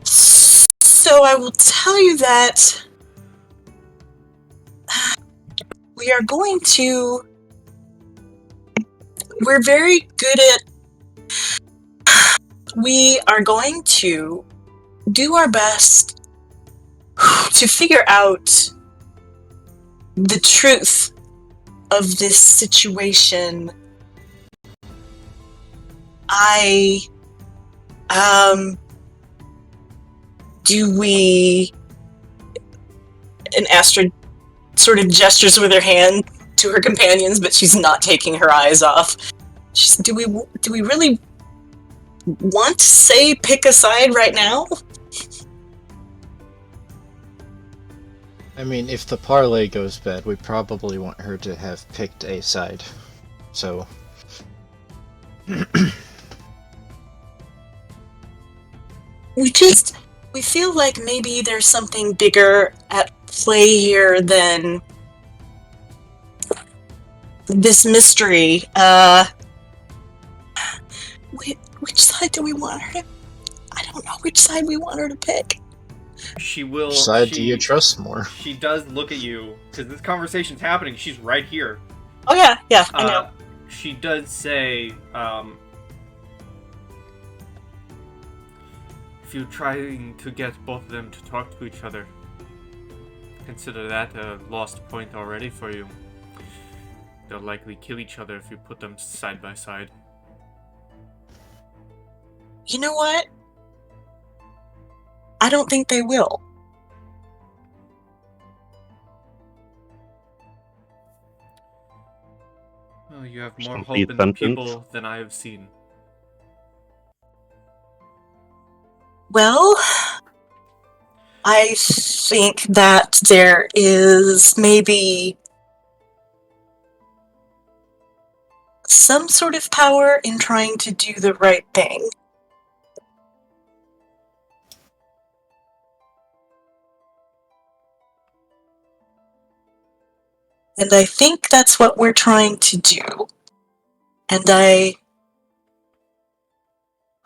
So I will tell you that we are going to. We're very good at. We are going to do our best to figure out the truth of this situation. Do we... And Astrid sort of gestures with her hand to her companions, but she's not taking her eyes off. Do we really want to say pick a side right now? I mean, if the parlay goes bad, we probably want her to have picked a side. So... We feel like maybe there's something bigger at play here than this mystery. Which side do we want her to... I don't know which side we want her to pick. She will... Which side do you trust more? She does look at you, because this conversation's happening. She's right here. Oh yeah, I know. She does say, if you're trying to get both of them to talk to each other, consider that a lost point already for you. They'll likely kill each other if you put them side by side. You know what? I don't think they will. Well, you have more Complete hope in the sentence. people than I have seen. Well, I think that there is maybe some sort of power in trying to do the right thing. And I think that's what we're trying to do. And I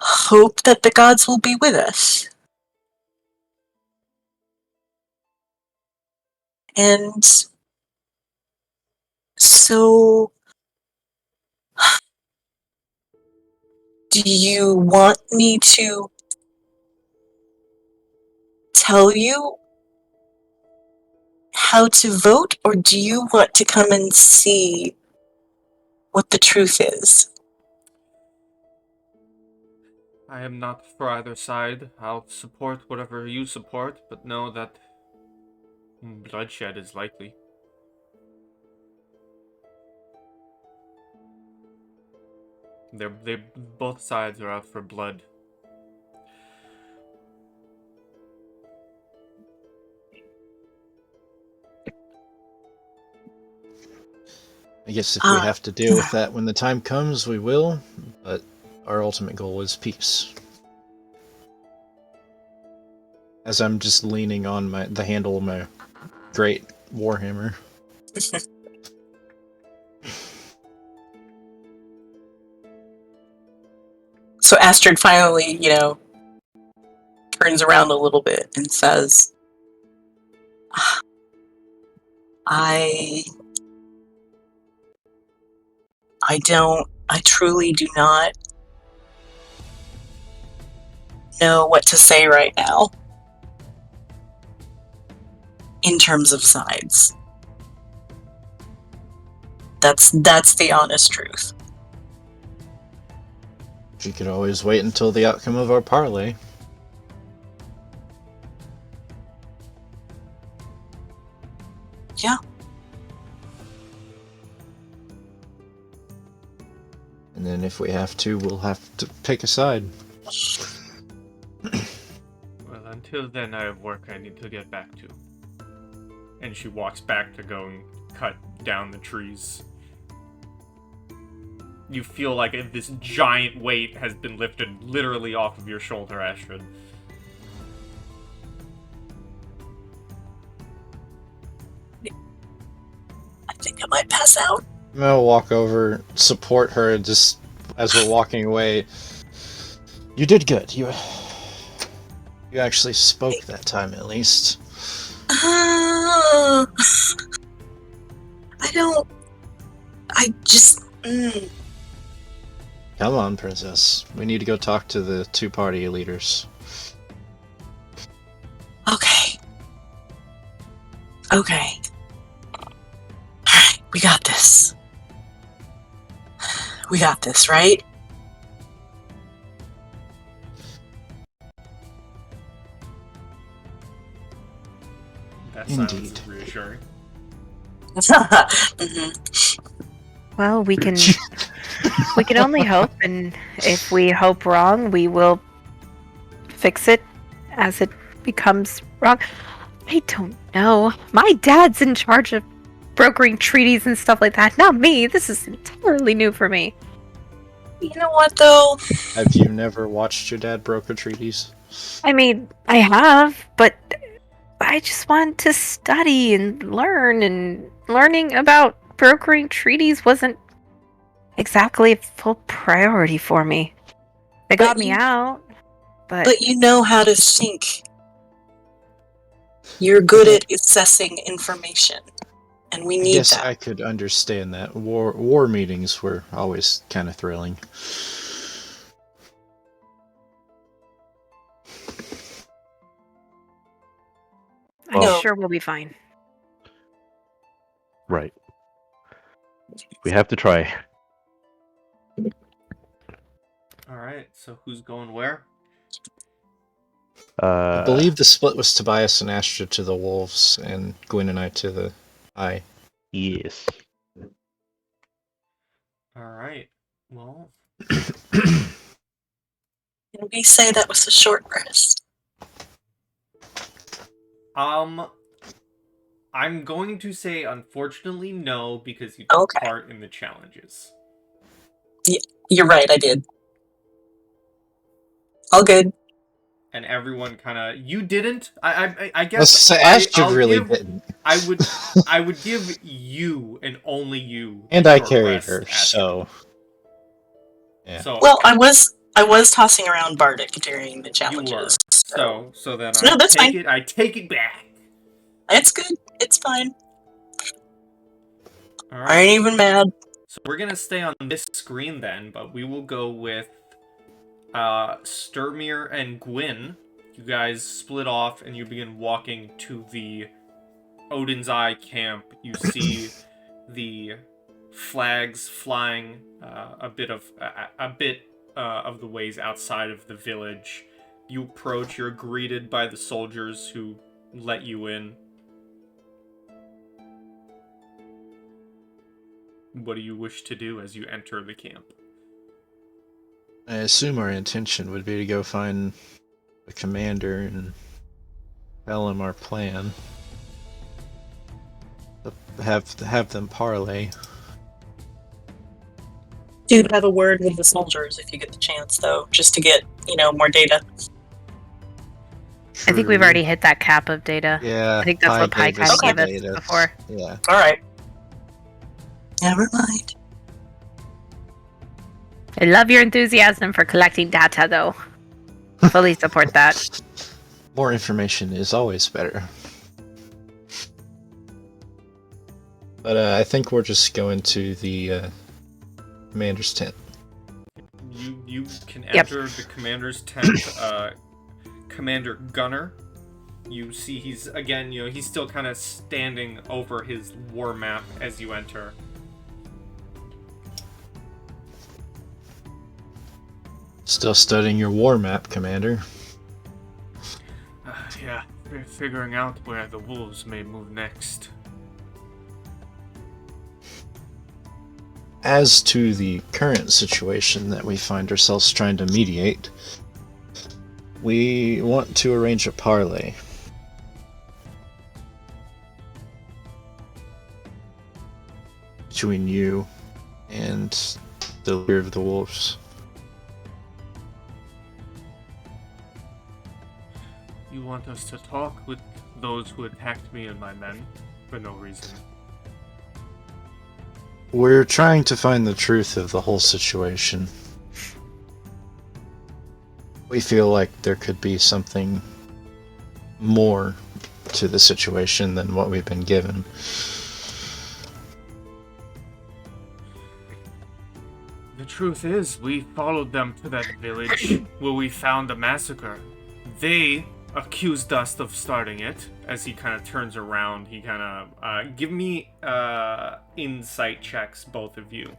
hope that the gods will be with us. And so, do you want me to tell you how to vote, or do you want to come and see what the truth is? I am not for either side. I'll support whatever you support, but know that bloodshed is likely. Both sides are out for blood. I guess if we have to deal with that when the time comes, we will, but our ultimate goal is peace. As I'm just leaning on the handle of my great warhammer. So Astrid finally, turns around a little bit and says, I truly do not know what to say right now in terms of sides. That's the honest truth. We could always wait until the outcome of our parley. Yeah. And then if we have to, we'll have to pick a side. Well, until then, I have work I need to get back to. And she walks back to go and cut down the trees. You feel like this giant weight has been lifted literally off of your shoulder, Astrid. I think I might pass out. I'm gonna walk over, support her, and just as we're walking away. You did good. You actually spoke that time, at least. I just. Come on, princess. We need to go talk to the two party leaders. Okay. Alright, we got this. We got this, right? That silence Indeed. is reassuring. Well, we can only hope, and if we hope wrong, we will fix it as it becomes wrong. I don't know. My dad's in charge of brokering treaties and stuff like that. Not me. This is entirely new for me. You know what, though? Have you never watched your dad broker treaties? I mean, I have, but I just wanted to study and learn, and learning about brokering treaties wasn't exactly a full priority for me. They got me out, But you know how to think. You're good at assessing information, and we need Yes, that. I could understand that. War meetings were always kind of thrilling. I'm sure we'll be fine. Right. We have to try. Alright, so who's going where? I believe the split was Tobias and Astra to the wolves, and Gwen and I to the eye. Yes. Alright, well... Can we say that was a short rest? I'm going to say, unfortunately, no, because you took part in the challenges. You're right, I did. All good. And everyone kind of... You didn't? I guess... So Astrid really didn't. I would give you, and only you... And I carried her, Astrid. so... Yeah. So, Well, I was tossing around Bardic during the challenges. So then No, that's fine. I take it back. It's good. It's fine. All right. I ain't even mad. So we're gonna stay on this screen then, but we will go with Sturmir and Gwyn. You guys split off and you begin walking to the Odin's Eye camp. You see the flags flying a bit of the ways outside of the village. You approach, you're greeted by the soldiers who let you in. What do you wish to do as you enter the camp? I assume our intention would be to go find the commander and tell him our plan. Have them parley. Do have a word with the soldiers if you get the chance, though, just to get, more data. I think we've already hit that cap of data. Yeah, I think that's what Pi kind of some gave us data. before. Yeah. All right. Never mind. I love your enthusiasm for collecting data, though. Fully support that. More information is always better. But I think we're just going to the commander's tent. You can enter the commander's tent. Commander Gunner. You see he's, again, he's still kind of standing over his war map as you enter. Still studying your war map, Commander. Yeah, we're figuring out where the wolves may move next. As to the current situation that we find ourselves trying to mediate, we want to arrange a parley. Between you and the leader of the wolves. You want us to talk with those who attacked me and my men for no reason? We're trying to find the truth of the whole situation. We feel like there could be something more to the situation than what we've been given. The truth is, we followed them to that village where we found a massacre. They accused us of starting it. As he kind of turns around, he kind of give me insight checks, both of you.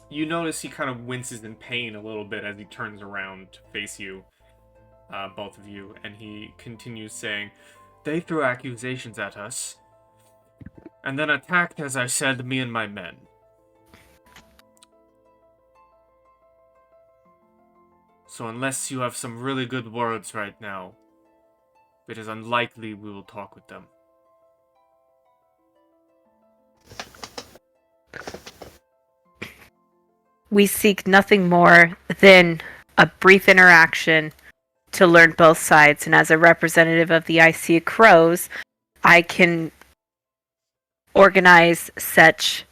You notice he kind of winces in pain a little bit as he turns around to face you, both of you, and he continues saying, "They threw accusations at us, and then attacked, as I said, me and my men. So unless you have some really good words right now, it is unlikely we will talk with them." We seek nothing more than a brief interaction to learn both sides, and as a representative of the IC Crows, I can organize such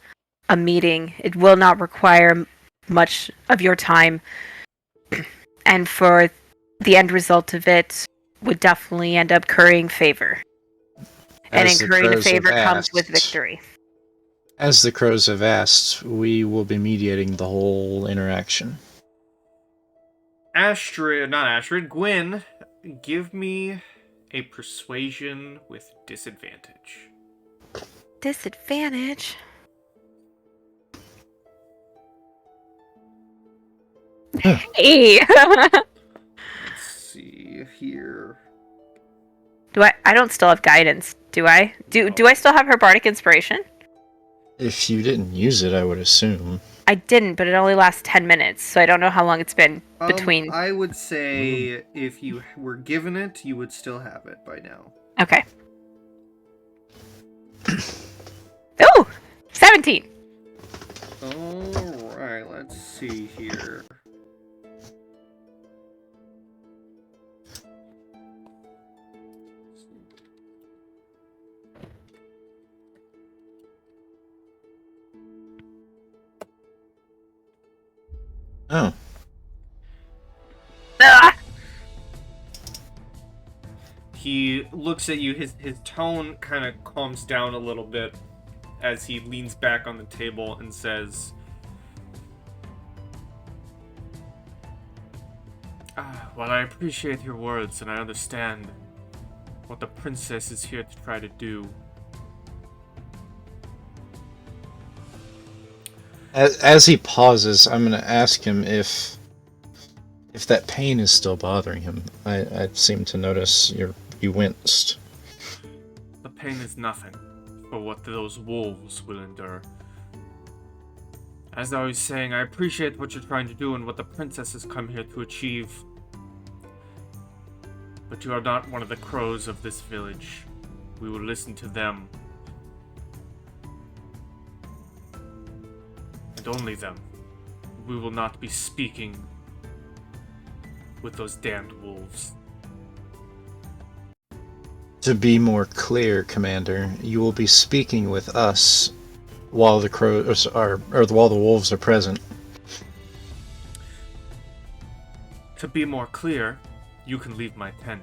a meeting. It will not require much of your time, and for the end result of it would definitely end up currying favor. And As the incurring Crows favor have comes with asked- victory. As the Crows have asked, we will be mediating the whole interaction. Gwyn, give me a persuasion with disadvantage. Disadvantage? Hey! Let's see here. I don't still have guidance, do I? Do I still have her bardic inspiration? If you didn't use it, I would assume. I didn't, but it only lasts 10 minutes, so I don't know how long it's been between. I would say if you were given it, you would still have it by now. Okay. Oh! 17! Alright, let's see here. Oh. Ah! He looks at you, his tone kind of calms down a little bit as he leans back on the table and says, "While I appreciate your words and I understand what the princess is here to try to do, As he pauses, I'm going to ask him if that pain is still bothering him. I seem to notice you winced. the pain is nothing for what those wolves will endure. As I was saying, I appreciate what you're trying to do and what the princess has come here to achieve. But you are not one of the crows of this village. We will listen to them. And only them. We will not be speaking with those damned wolves. To be more clear, Commander, you will be speaking with us while the crows are, or while the wolves are present. To be more clear, you can leave my tent.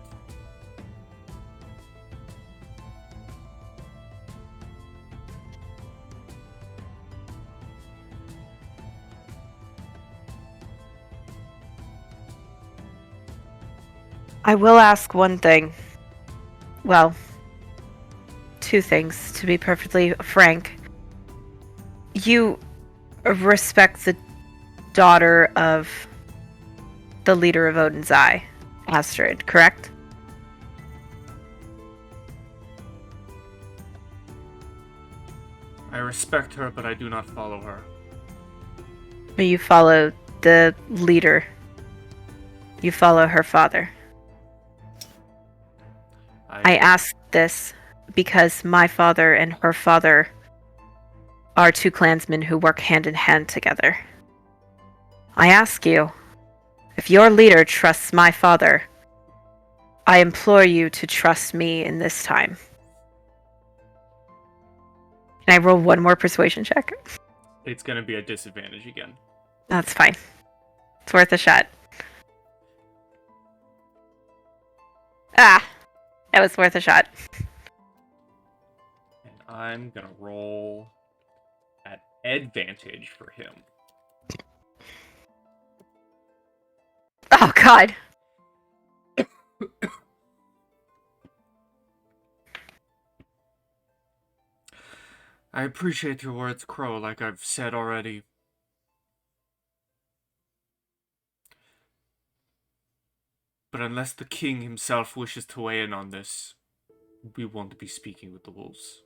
I will ask one thing. Well, two things, to be perfectly frank. You respect the daughter of the leader of Odin's Eye, Astrid, correct? I respect her, but I do not follow her. You follow the leader. You follow her father. I ask this because my father and her father are two clansmen who work hand in hand together. I ask you, if your leader trusts my father, I implore you to trust me in this time. Can I roll one more persuasion check? It's gonna be a disadvantage again. That's fine. It's worth a shot. Ah! That was worth a shot. And I'm gonna roll at advantage for him. Oh, God. I appreciate your words, Crow, like I've said already. But unless the king himself wishes to weigh in on this, we won't be speaking with the wolves.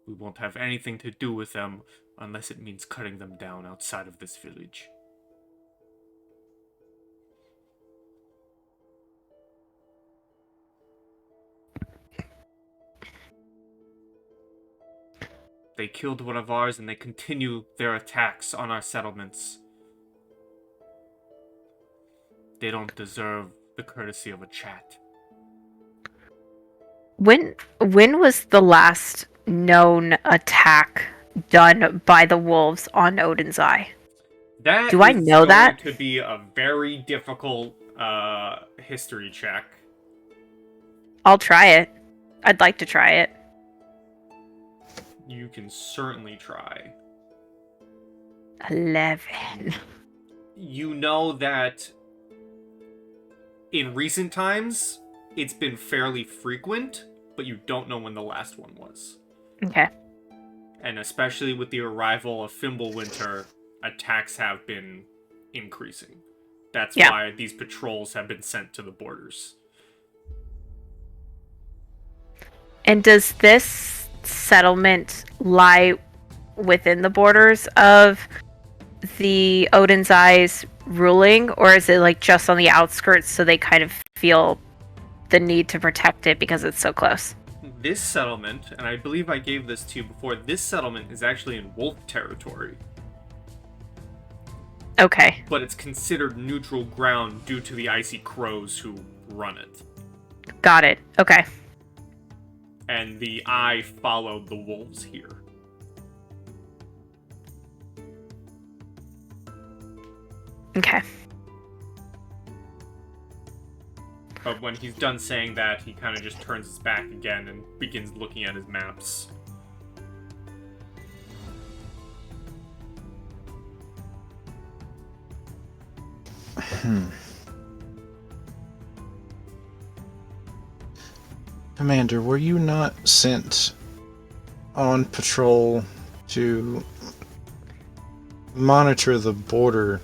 We won't have anything to do with them unless it means cutting them down outside of this village. They killed one of ours and they continue their attacks on our settlements. They don't deserve the courtesy of a chat. When was the last known attack done by the wolves on Odin's Eye? That Do I know that? to be a very difficult history check. I'll try it. I'd like to try it. You can certainly try. 11. You know that in recent times, it's been fairly frequent, but you don't know when the last one was. Okay. And especially with the arrival of Fimbulwinter, attacks have been increasing. That's why these patrols have been sent to the borders. And does this settlement lie within the borders of the Odin's Eyes ruling, or is it like just on the outskirts so they kind of feel the need to protect it because it's so close? This settlement, and I believe I gave this to you before, this settlement is actually in wolf territory. Okay. But it's considered neutral ground due to the icy crows who run it. Got it. Okay. And the eye followed the wolves here. Okay. But when he's done saying that, he kind of just turns his back again and begins looking at his maps. Commander, were you not sent on patrol to monitor the border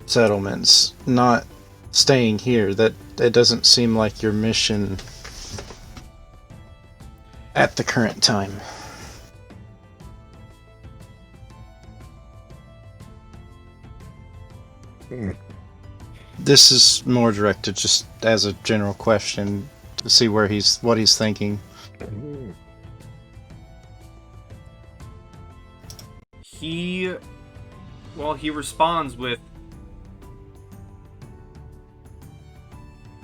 settlements, not staying here? That it doesn't seem like your mission at the current time. This is more directed just as a general question to see what he's thinking. He responds with,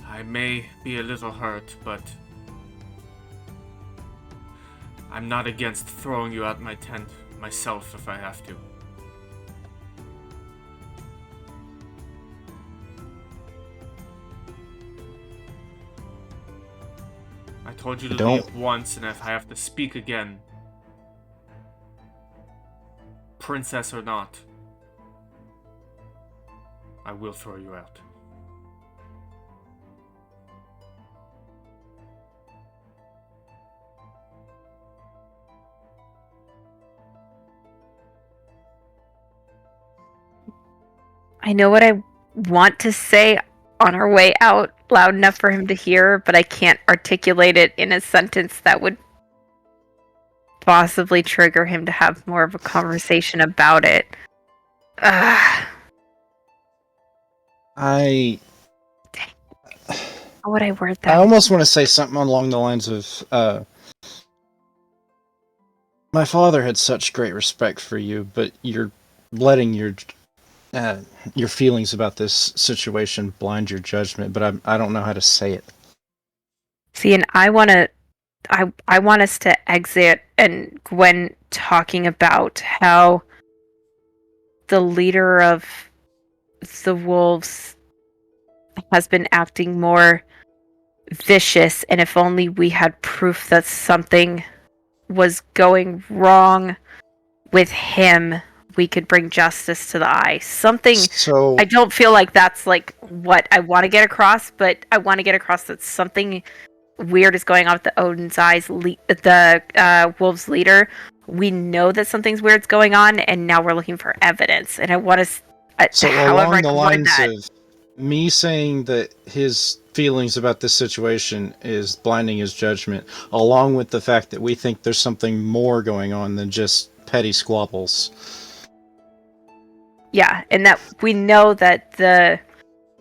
I may be a little hurt, but I'm not against throwing you out my tent myself if I have to. I told you to leave once, and if I have to speak again, princess or not, I will throw you out. I know what I want to say on our way out loud enough for him to hear, but I can't articulate it in a sentence that would possibly trigger him to have more of a conversation about it. How would I word that? I almost want to say something along the lines of, my father had such great respect for you, but you're letting your feelings about this situation blind your judgment, but I don't know how to say it. See, and I want us to exit and Gwen talking about how the leader of the wolves has been acting more vicious, and if only we had proof that something was going wrong with him, we could bring justice to the eye. I don't feel like that's like what I want to get across, but I want to get across that something weird is going on with the Odin's Eyes, the wolves leader. We know that something's weird's going on, and now we're looking for evidence. And I want to. So along the lines of me saying that his feelings about this situation is blinding his judgment, along with the fact that we think there's something more going on than just petty squabbles. Yeah, and that we know that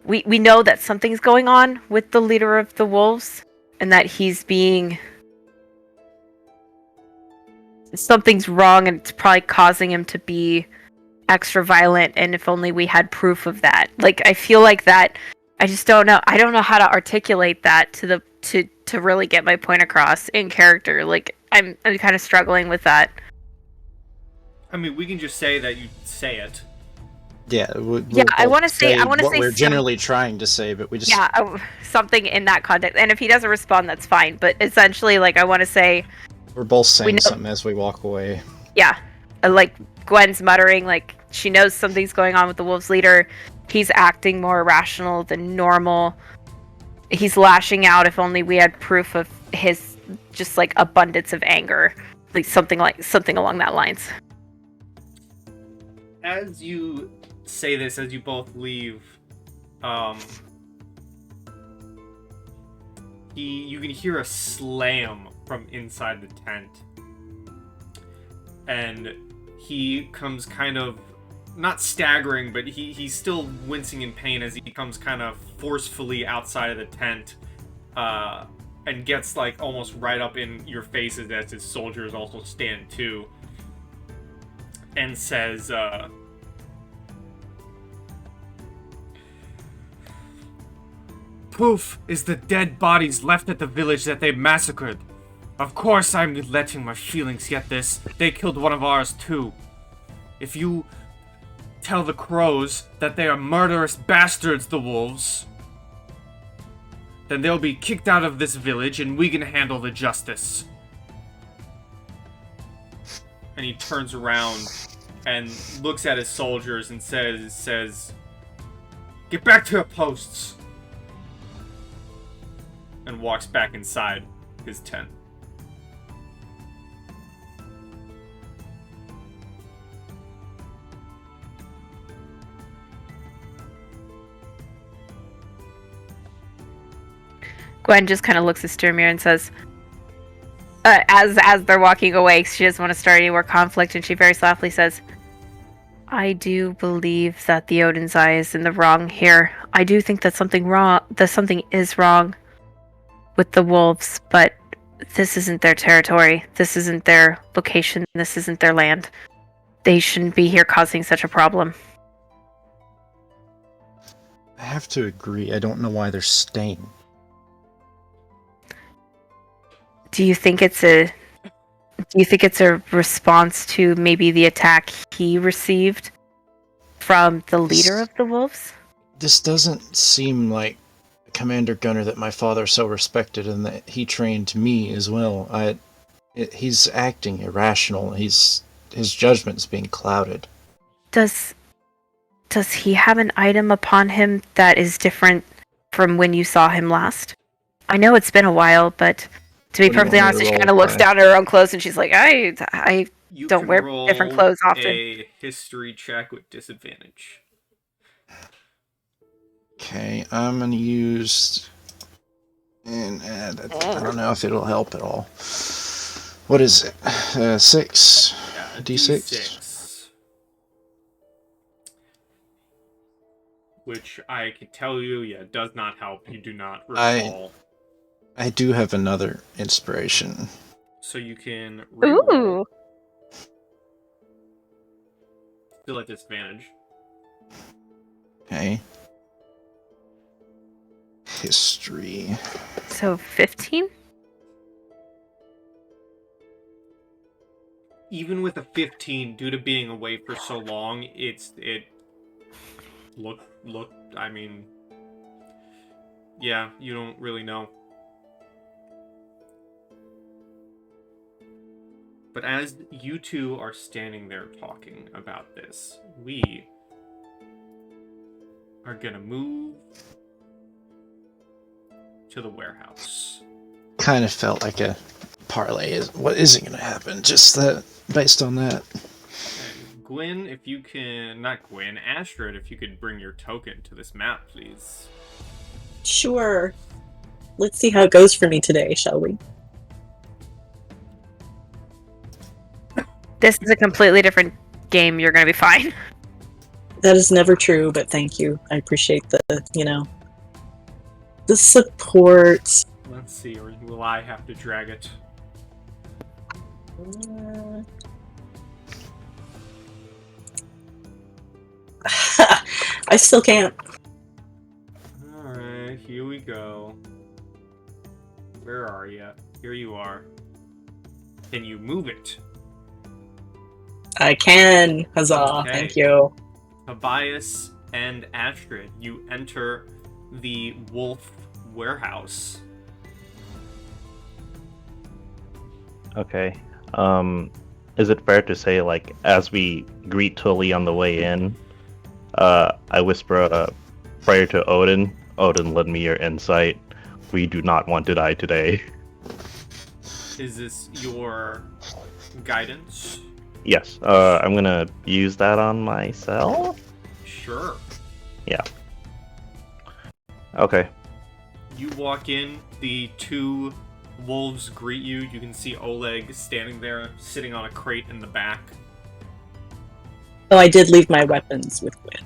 we know that something's going on with the leader of the wolves, and that something's wrong, and it's probably causing him to be extra violent. And if only we had proof of that. Like, I feel like that. I just don't know. I don't know how to articulate that to really get my point across in character. Like, I'm kind of struggling with that. I mean, we can just say that you say it. Yeah, I want to say what we're generally trying to say, but we just something in that context. And if he doesn't respond, that's fine. But essentially, like, I want to say we're both saying something as we walk away. Yeah, like Gwen's muttering, like she knows something's going on with the wolves leader. He's acting more irrational than normal. He's lashing out. If only we had proof of his just like abundance of anger, like something along that lines. As you say this, as you both leave, you can hear a slam from inside the tent, and he comes kind of not staggering, but he's still wincing in pain as he comes kind of forcefully outside of the tent, and gets like almost right up in your faces as his soldiers also stand too, and says, proof is the dead bodies left at the village that they massacred. Of course I'm letting my feelings get this. They killed one of ours too. If you tell the crows that they are murderous bastards, the wolves, then they'll be kicked out of this village and we can handle the justice. And he turns around and looks at his soldiers and says, get back to your posts. And walks back inside his tent. Gwen just kind of looks at Sturmir and says, as they're walking away, she doesn't want to start any more conflict, and she very softly says, I do believe that the Odin's Eye is in the wrong here. I do think that something is wrong with the wolves, but this isn't their territory. This isn't their location. This isn't their land. They shouldn't be here causing such a problem. I have to agree. I don't know why they're staying. Do you think it's a response to maybe the attack he received from the leader of the wolves? This doesn't seem like Commander Gunner that my father so respected and that he trained me as well. He's acting irrational. His judgment's being clouded. Does he have an item upon him that is different from when you saw him last? I know it's been a while, but to be perfectly honest, she kind of looks down at her own clothes and she's like, I You don't can wear roll different clothes often. A history check with disadvantage. Okay, I'm gonna use and add. I don't know if it'll help at all. What is it? 6. Yeah, D6. Which I can tell you, does not help. You do not recall. I do have another inspiration. So you can reroll. Ooh. Still at disadvantage. Okay. History. So 15? Even with a 15, due to being away for so long, I mean, yeah, you don't really know. But as you two are standing there talking about this, we are gonna move to the warehouse. Kind of felt like a parlay is what isn't going to happen. Just that, based on that. And Gwyn, if you can, not Gwyn, Astrid, if you could bring your token to this map, please. Sure. Let's see how it goes for me today, shall we? This is a completely different game. You're going to be fine. That is never true, but thank you. I appreciate the support. Let's see, or will I have to drag it? I still can't. Alright, here we go. Where are you? Here you are. Can you move it? I can. Huzzah. Okay. Thank you. Tobias and Astrid, you enter the wolf warehouse. Okay. Is it fair to say, like, as we greet Tully on the way in, I whisper a prayer to Odin. Odin, lend me your insight. We do not want to die today. Is this your guidance? Yes. I'm gonna use that on myself. Sure. Yeah. Okay. You walk in, the two wolves greet you. You can see Oleg standing there, sitting on a crate in the back. Oh, I did leave my weapons with Gwyn.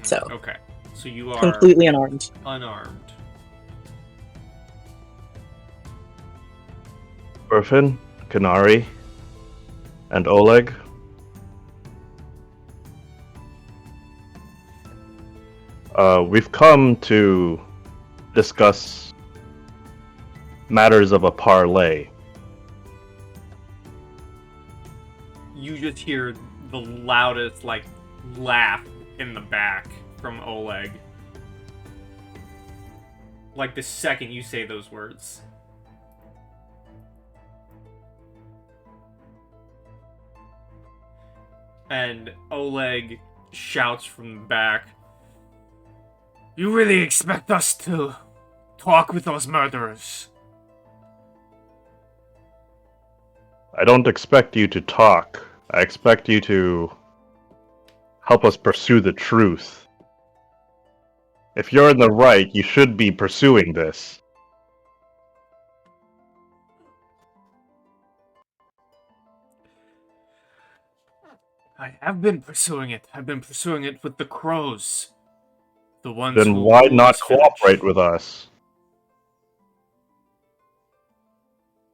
So. Okay. So you are completely unarmed. Unarmed. Burfin, Kanari, and Oleg. We've come to discuss matters of a parlay. You just hear the loudest, laugh in the back from Oleg. Like the second you say those words. And Oleg shouts from the back, "You really expect us to talk with those murderers?" I don't expect you to talk. I expect you to help us pursue the truth. If you're in the right, you should be pursuing this. I have been pursuing it. I've been pursuing it with the crows. The ones Then who why rule not this village. cooperate with us?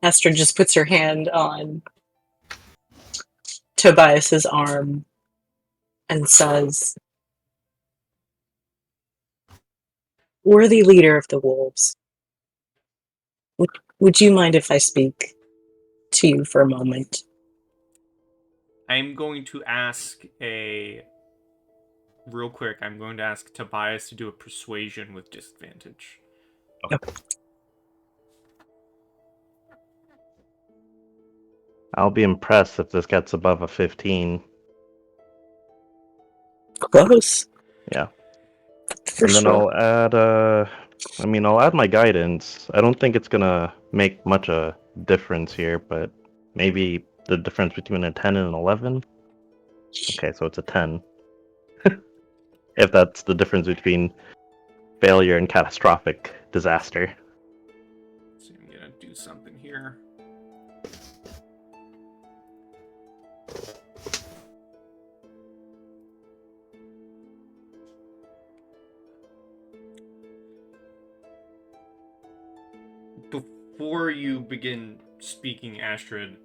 Astrid just puts her hand on Tobias's arm and says, "Worthy leader of the wolves, would you mind if I speak to you for a moment?" I'm going to ask real quick, I'm going to ask Tobias to do a persuasion with disadvantage. Okay. I'll be impressed if this gets above a 15. Close. Yeah. For And then sure. I'll add my guidance. I don't think it's gonna make much a difference here, but maybe the difference between a 10 and an 11? Okay, so it's a 10. If that's the difference between failure and catastrophic disaster. So I'm gonna do something here. Before you begin speaking, Astrid,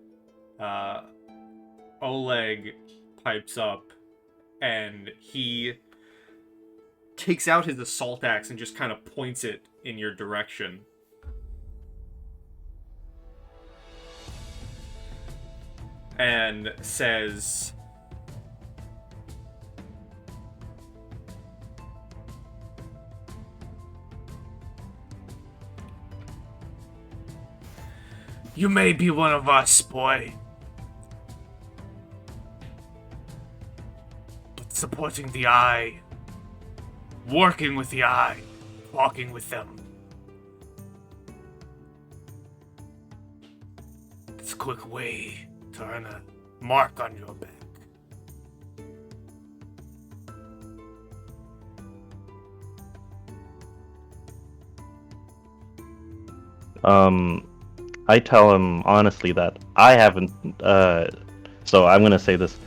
Oleg pipes up and he takes out his assault axe and just kind of points it in your direction. And says, "You may be one of us, boy. But supporting the Eye, working with the Eye, walking with them. It's a quick way to earn a mark on your back." I tell him honestly that I haven't, so I'm gonna say this.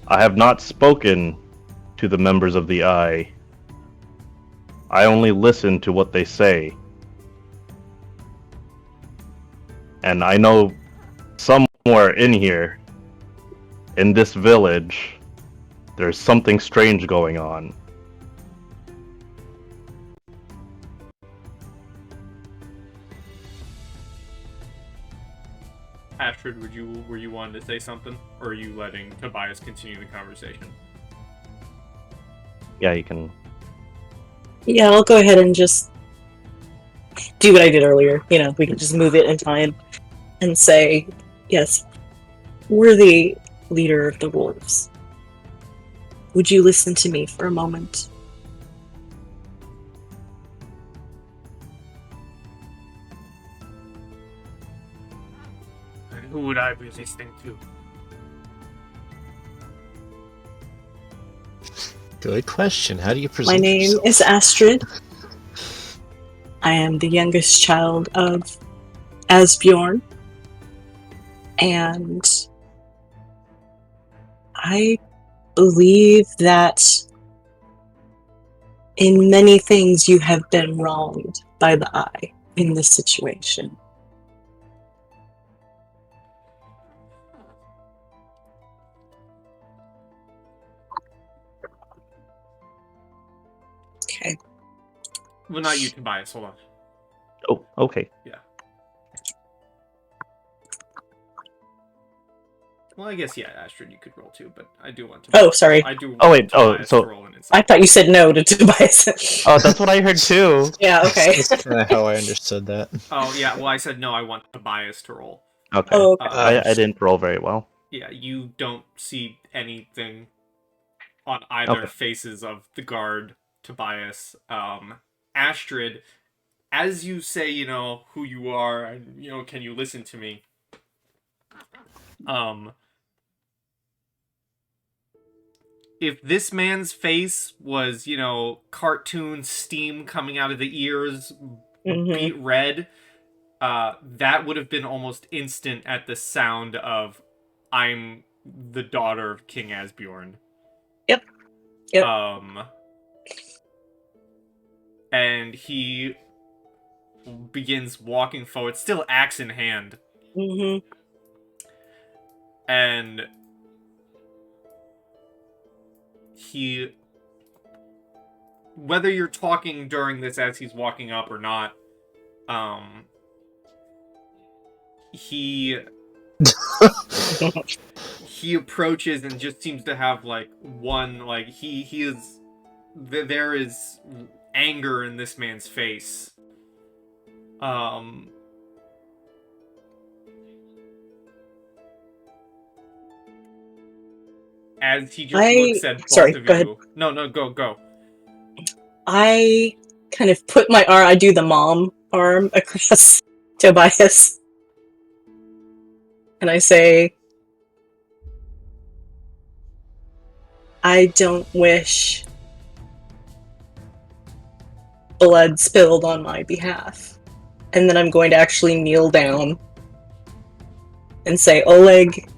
I have not spoken to the members of the Eye. I only listen to what they say. And I know somewhere in here, in this village, there's something strange going on. Astrid, were you wanting to say something? Or are you letting Tobias continue the conversation? Yeah, you can. Yeah, I'll go ahead and just do what I did earlier. We can just move it in time and say, "Yes, worthy leader of the wolves, would you listen to me for a moment?" And who would I be listening to? Good question. How do you My present name yourself? is Astrid. I am the youngest child of Asbjorn, and I believe that in many things you have been wronged by the Eye in this situation. Okay. Well, not you, Tobias. Hold on. Oh, okay. Yeah. Well, I guess, yeah, Astrid, you could roll too, but I do want to. Oh, sorry. I do want Oh, wait, Tobias so- to roll an insight. I thought you said no to Tobias. Oh, that's what I heard too. Yeah, okay. That's kind of how I understood that. Oh, yeah, well, I said no, I want Tobias to roll. Okay. Oh, okay. I didn't roll very well. Yeah, you don't see anything on either Okay. faces of the guard, Tobias. Astrid, as you say, who you are, and, can you listen to me? If this man's face was, cartoon steam coming out of the ears, beat red, that would have been almost instant at the sound of "I'm the daughter of King Asbjorn." Yep. and he begins walking forward, still axe in hand. Mm-hmm. And he, whether you're talking during this as he's walking up or not, he approaches and just seems to have like one, like he is, there is anger in this man's face. As he just looks at both of go ahead. you. No, go. I kind of put my arm, I do the mom arm across Tobias. And I say, I don't wish blood spilled on my behalf. And then I'm going to actually kneel down and say, Oleg,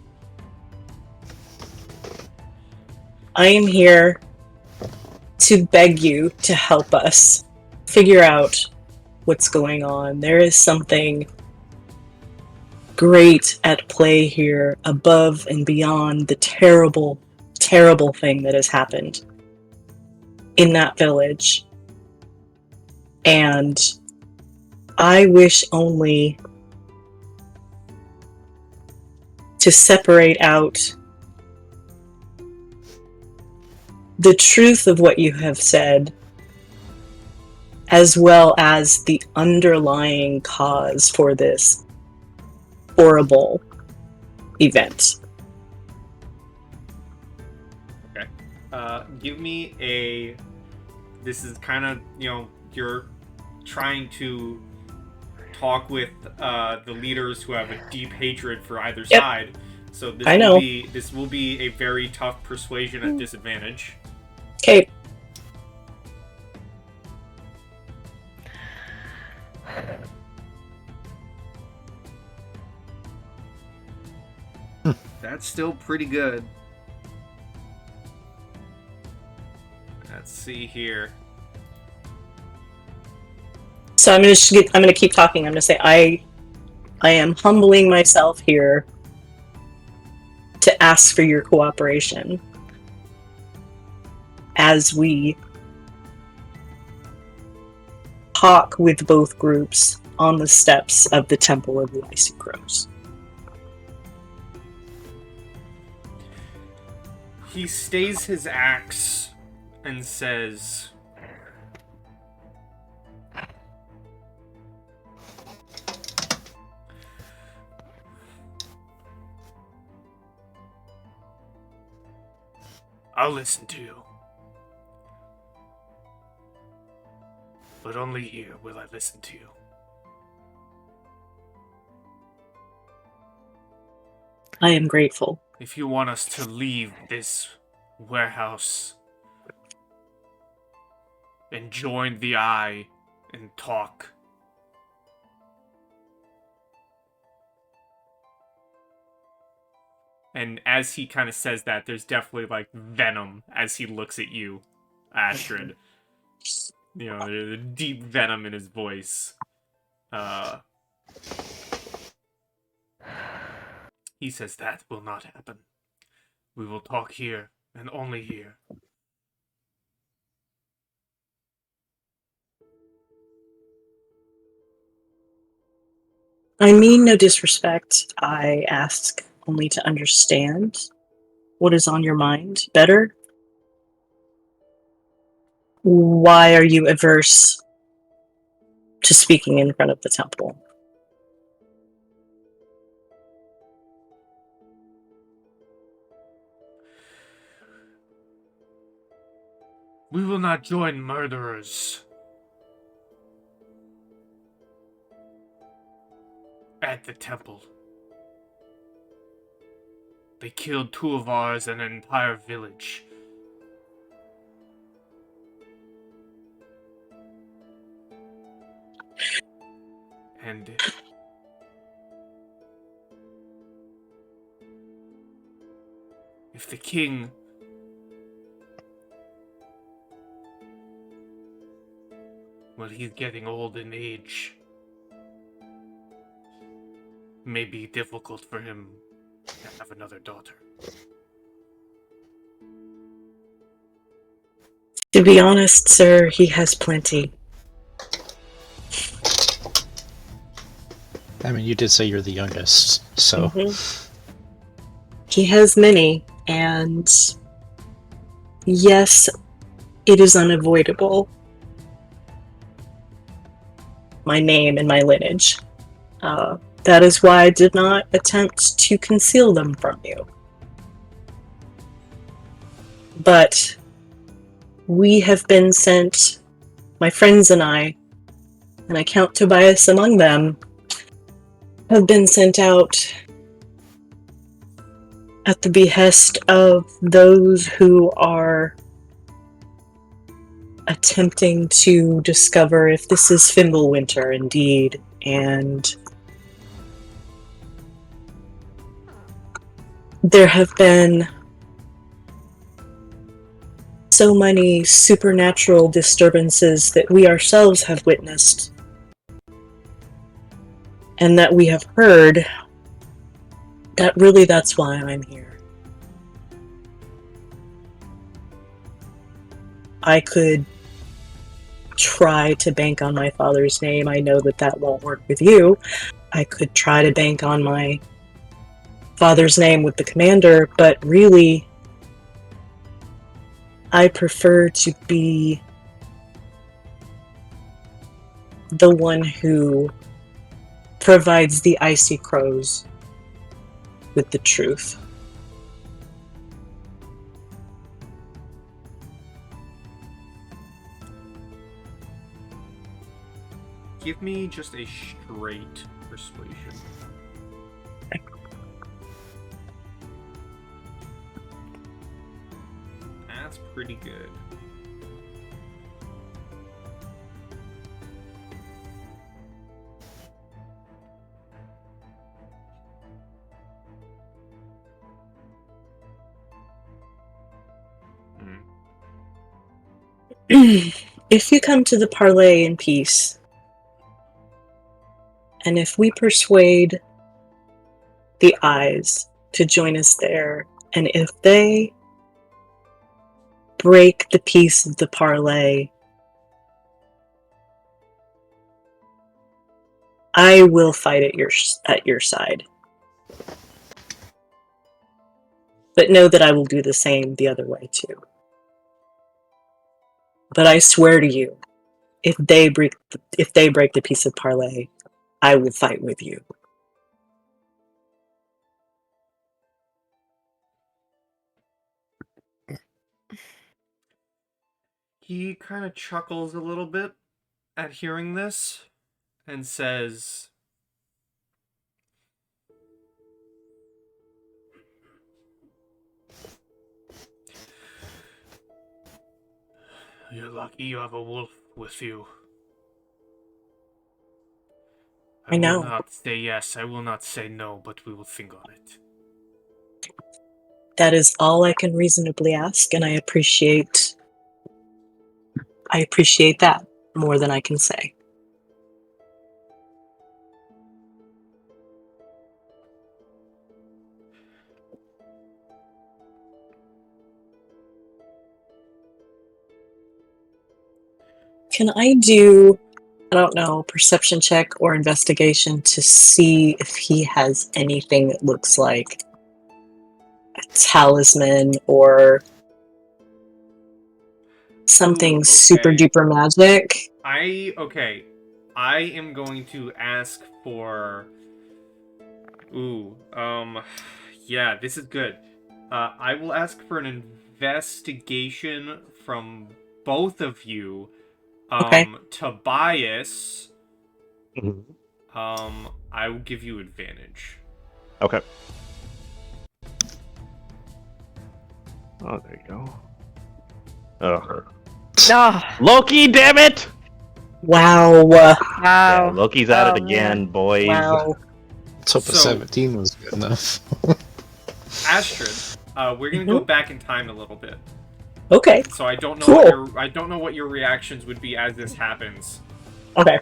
I am here to beg you to help us figure out what's going on. There is something great at play here above and beyond the terrible, terrible thing that has happened in that village. And I wish only to separate out the truth of what you have said, as well as the underlying cause for this horrible event. Okay. Give me a... This is kind of, you're trying to talk with the leaders who have a deep hatred for either side. So this will be a very tough persuasion at disadvantage. Okay. That's still pretty good. Let's see here. So I'm gonna keep talking. I'm gonna say I am humbling myself here to ask for your cooperation as we talk with both groups on the steps of the Temple of the Icy Crows. He stays his axe and says, I'll listen to you. But only here will I listen to you. I am grateful. If you want us to leave this warehouse and join the Eye and talk, and as he kind of says that, there's definitely like venom as he looks at you, Astrid. There's a deep venom in his voice. He says that will not happen. We will talk here, and only here. I mean no disrespect. I ask only to understand what is on your mind better. Why are you averse to speaking in front of the temple? We will not join murderers at the temple. They killed 2 of ours and an entire village. And if the king Well, he's getting old in age. May be difficult for him to have another daughter. To be honest, sir, he has plenty. I mean, you did say you're the youngest, so... He has many, and yes, it is unavoidable. My name and my lineage. That is why I did not attempt to conceal them from you. But we have been sent, my friends and I count Tobias among them, have been sent out at the behest of those who are attempting to discover if this is Fimbulwinter indeed, and there have been so many supernatural disturbances that we ourselves have witnessed and that we have heard, that really that's why I'm here. I could try to bank on my father's name. I know that that won't work with you. I could try to bank on my father's name with the commander, but really, I prefer to be the one who provides the icy crows with the truth. Give me just a straight persuasion. That's pretty good. If you come to the parlay in peace, and if we persuade the eyes to join us there, and if they break the peace of the parlay, I will fight at your side. But know that I will do the same the other way too. But I swear to you, if they break the peace of parlay, I will fight with you. He kind of chuckles a little bit at hearing this and says, "You're lucky you have a wolf with you." I know. will not say yes, I will not say no, but we will think on it. That is all I can reasonably ask, and I appreciate that more than I can say. Can I do, I don't know, perception check or investigation to see if he has anything that looks like a talisman or something super duper magic? I am going to ask for... yeah, this is good. I will ask for an investigation from both of you. Okay. Tobias, Mhm. I will give you advantage. Okay. Oh, there you go. Ugh. Oh, Loki, damn it! Wow. Yeah, wow. Loki's at Oh, it again, man. boys. Wow. Let's hope a So- 17 was good enough. Astrid, we're gonna go back in time a little bit. Okay. So I don't know Cool. I don't know what your reactions would be as this happens. Okay.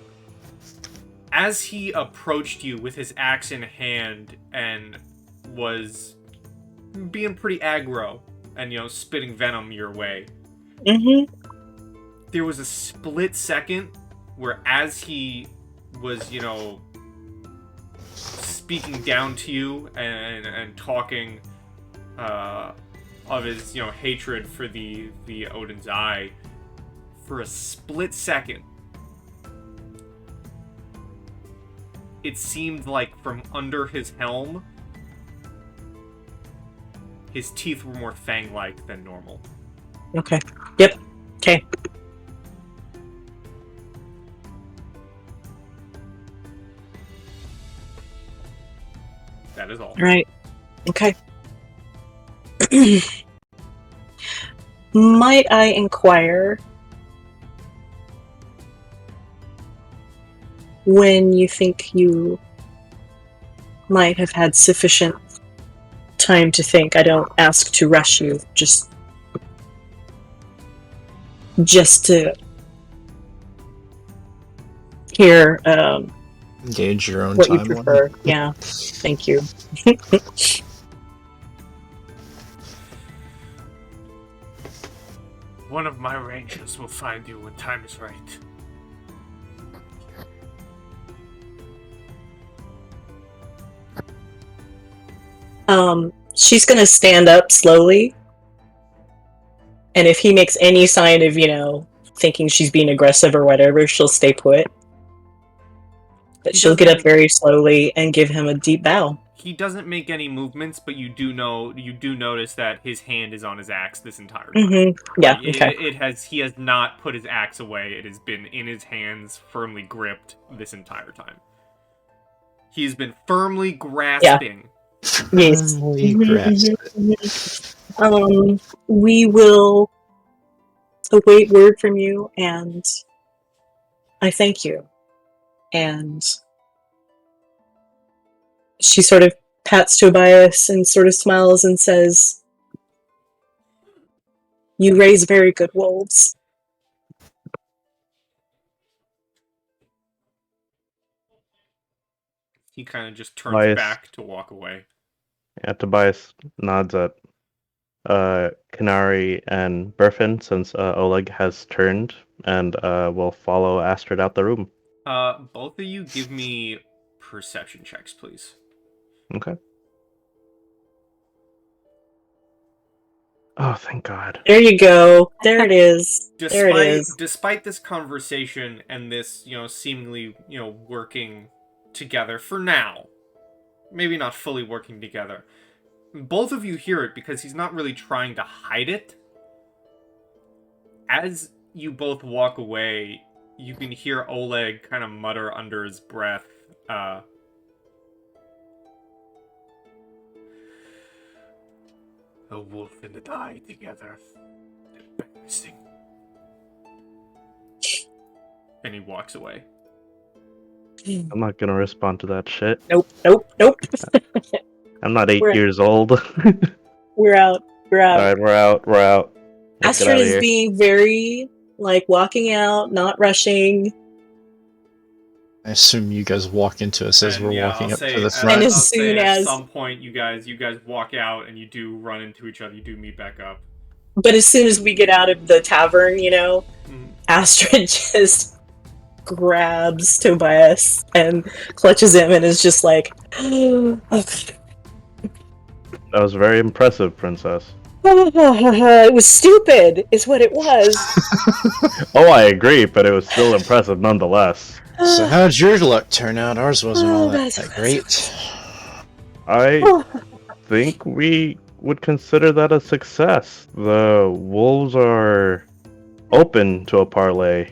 As he approached you with his axe in hand and was being pretty aggro and, spitting venom your way, Mm-hmm. there was a split second where as he was, speaking down to you and talking of his, hatred for the Odin's Eye, for a split second, it seemed like from under his helm, his teeth were more fang-like than normal. Okay. Yep. Okay. That is all. Right. Okay. Might I inquire when you think you might have had sufficient time to think? I don't ask to rush you, just to hear Engage your own what you timeline. prefer. Yeah, thank you. One of my rangers will find you when time is right. She's gonna stand up slowly, and if he makes any sign of, thinking she's being aggressive or whatever, she'll stay put. But she'll get up very slowly and give him a deep bow. He doesn't make any movements, but you do notice that his hand is on his axe this entire time. Mm-hmm. Yeah, okay. He has not put his axe away. It has been in his hands, firmly gripped this entire time. He's been firmly grasping. Yes. Firmly grasped it. We will await word from you, and I thank you. And she sort of pats Tobias and sort of smiles and says, "You raise very good wolves." He kind of just turns back to walk away. Yeah, Tobias nods at Canary and Burfin, since Oleg has turned, and will follow Astrid out the room. Both of you give me perception checks, please. Okay. Oh, thank God. There you go. There it is. There it is. Despite this conversation and this, seemingly, working together for now, maybe not fully working together, both of you hear it because he's not really trying to hide it. As you both walk away, you can hear Oleg kind of mutter under his breath, a wolf and an eye together. Embarrassing. And he walks away. I'm not gonna respond to that shit. Nope. I'm not 8 years old. We're out. Alright, we're out. Let's get Astrid out of is here. being very, walking out, not rushing. I assume you guys walk into us as we're walking up to the front. And I'll as soon say as at some point you guys walk out and you do run into each other, you do meet back up. But as soon as we get out of the tavern, Astrid just grabs Tobias and clutches him and is just like, okay. That was very impressive, Princess. It was stupid, is what it was. Oh, I agree, but it was still impressive nonetheless. So how'd your luck turn out? Ours wasn't all that great. I think we would consider that a success. The wolves are open to a parlay.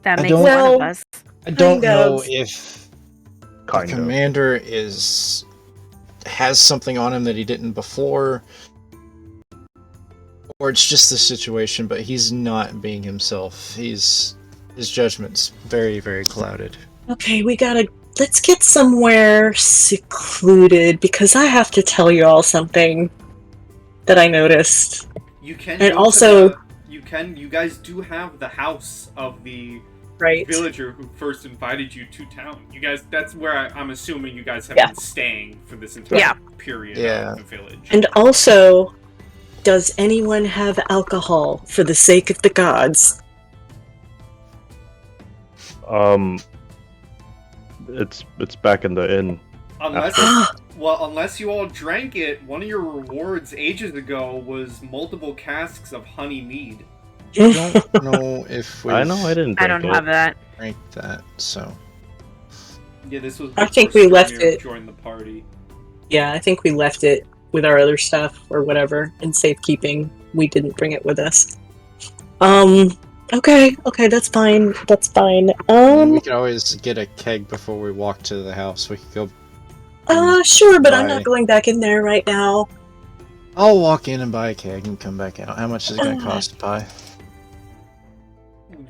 That makes one of us. I don't know of. if Kind the of. commander has something on him that he didn't before, or it's just the situation, but he's not being himself. His judgment's very, very clouded. Okay, let's get somewhere secluded, because I have to tell you all something that I noticed. You can And go also- to you guys do have the house of the Right. villager who first invited you to town. You guys, that's where I'm assuming you guys have Yeah. been staying for this entire period Yeah. of the village. And also, does anyone have alcohol for the sake of the gods? It's back in the inn. Unless you all drank it, one of your rewards ages ago was multiple casks of honey mead. I don't know if we. I know I didn't. I Drink don't it. have that. Drank that, so. Yeah, this was. I think before we left Skirmir it. Joined the party. Yeah, I think we left it with our other stuff or whatever in safekeeping. We didn't bring it with us. Okay, that's fine. That's fine. We could always get a keg before we walk to the house. We could go. Sure, but I'm Bye. not going back in there right now. I'll walk in and buy a keg and come back out. How much is it gonna cost to buy?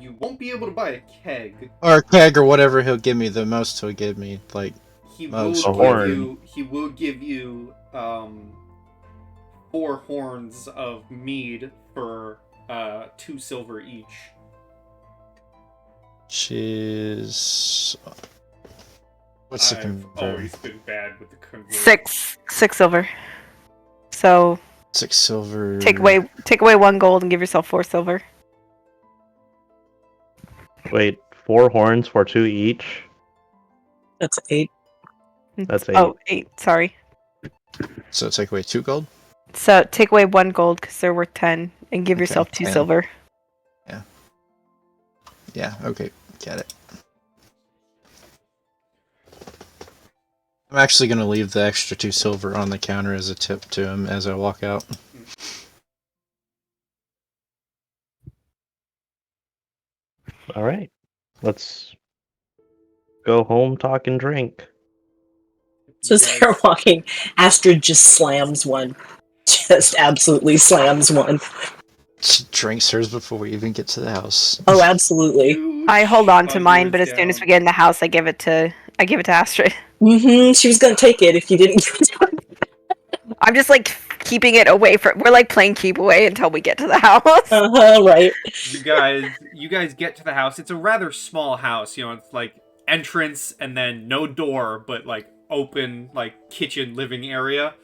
You won't be able to buy a keg. Or a keg or whatever he'll give me. The most he'll give me, like. He Oh, will so give horn. you. He will give you 4 horns of mead for 2 silver each. Which is. What's the I've convert? always been bad with the convert. 6 silver. So 6 silver. take away 1 gold and give yourself 4 silver. Wait, 4 horns for 2 each. That's 8. That's 8. Oh, 8. Sorry. So take away 2 gold? So take away 1 gold because they're worth 10, and give Okay, yourself 2 10. silver. Yeah, okay. Get it. I'm actually going to leave the extra 2 silver on the counter as a tip to him as I walk out. All right, let's go home, talk, and drink. So as they're walking, Astrid just slams one. Just absolutely slams one. She drinks hers before we even get to the house. Oh, absolutely. I hold on to Chug mine, yours but as soon as down. we get in the house, I give it to Astrid. She was gonna take it if you didn't give it to her. I'm just like keeping it away from. We're like playing keep away until we get to the house. Right. You guys get to the house. It's a rather small house. You know, it's like entrance and then no door, but like open, like kitchen living area.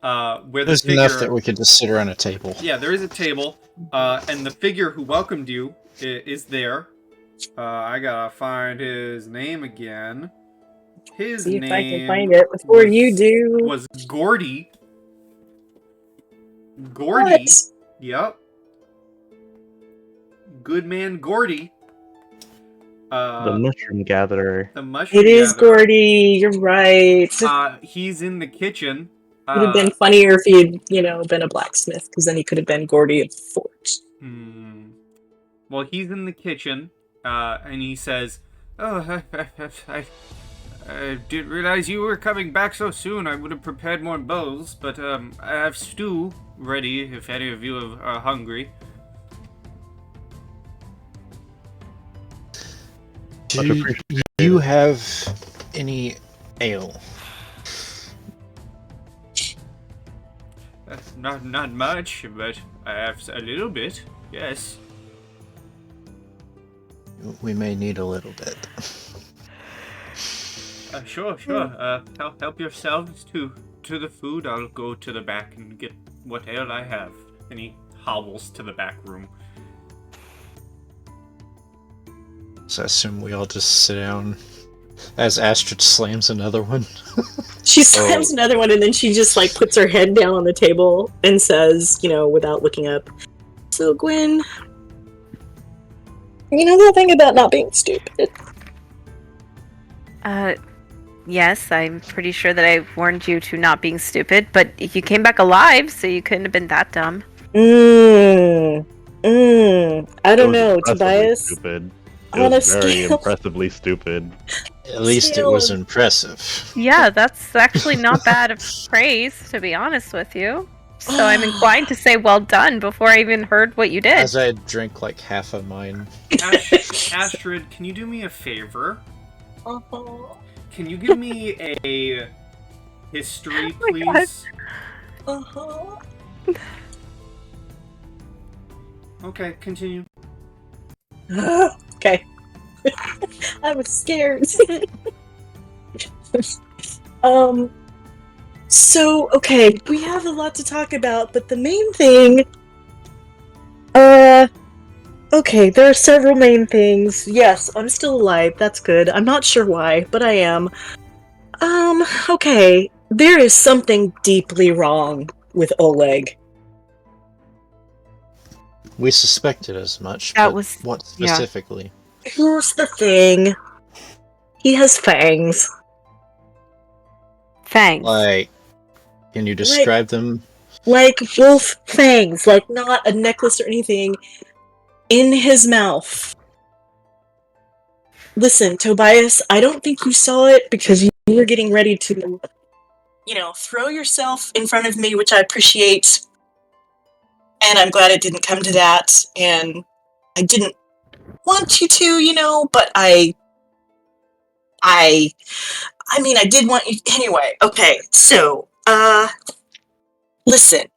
Where There's the figure, enough that we could just sit around a table. Yeah, there is a table, and the figure who welcomed you is there. I gotta find his name again. His See if name I can find it before you do. was Gordy. Gordy. What? Yep. Good man Gordy. The mushroom gatherer. The mushroom It is gatherer. Gordy. You're right. He's in the kitchen. It would have been funnier if he had, been a blacksmith, because then he could have been Gordy of the Forge. Well, he's in the kitchen, and he says, "Oh, I didn't realize you were coming back so soon. I would have prepared more bowls, but I have stew ready if any of you are hungry." Do you have any ale? Not much, but I have a little bit. Yes. We may need a little bit. Sure. Help yourselves to the food. I'll go to the back and get what ale I have. And he hobbles to the back room. So I assume we all just sit down as Astrid slams another one. She slams another one, and then she just, puts her head down on the table and says, without looking up, "So, Gwen, you know that thing about not being stupid?" Yes, I'm pretty sure that I warned you to not being stupid, but you came back alive, so you couldn't have been that dumb. I don't know, Impressively Tobias. Stupid. It On a was very scale- impressively stupid. At least it was impressive. Yeah, that's actually not bad of praise, to be honest with you. So I'm inclined to say well done before I even heard what you did. As I drink half of mine. Astrid, can you do me a favor? Uh-huh. Can you give me a history, Oh my God. please? Uh-huh. Okay, continue. Okay. I was scared. So, okay, we have a lot to talk about, but the main thing... Okay, there are several main things. Yes, I'm still alive, that's good. I'm not sure why, but I am. Okay. There is something deeply wrong with Oleg. We suspected as much, That but was- what yeah. specifically? Here's the thing. He has fangs. Thanks. Like, can you describe them? Like wolf fangs, like not a necklace or anything, in his mouth. Listen, Tobias, I don't think you saw it because you were getting ready to, throw yourself in front of me, which I appreciate. And I'm glad it didn't come to that. And I didn't want you to, but I mean, I did want you anyway. Okay, so, listen.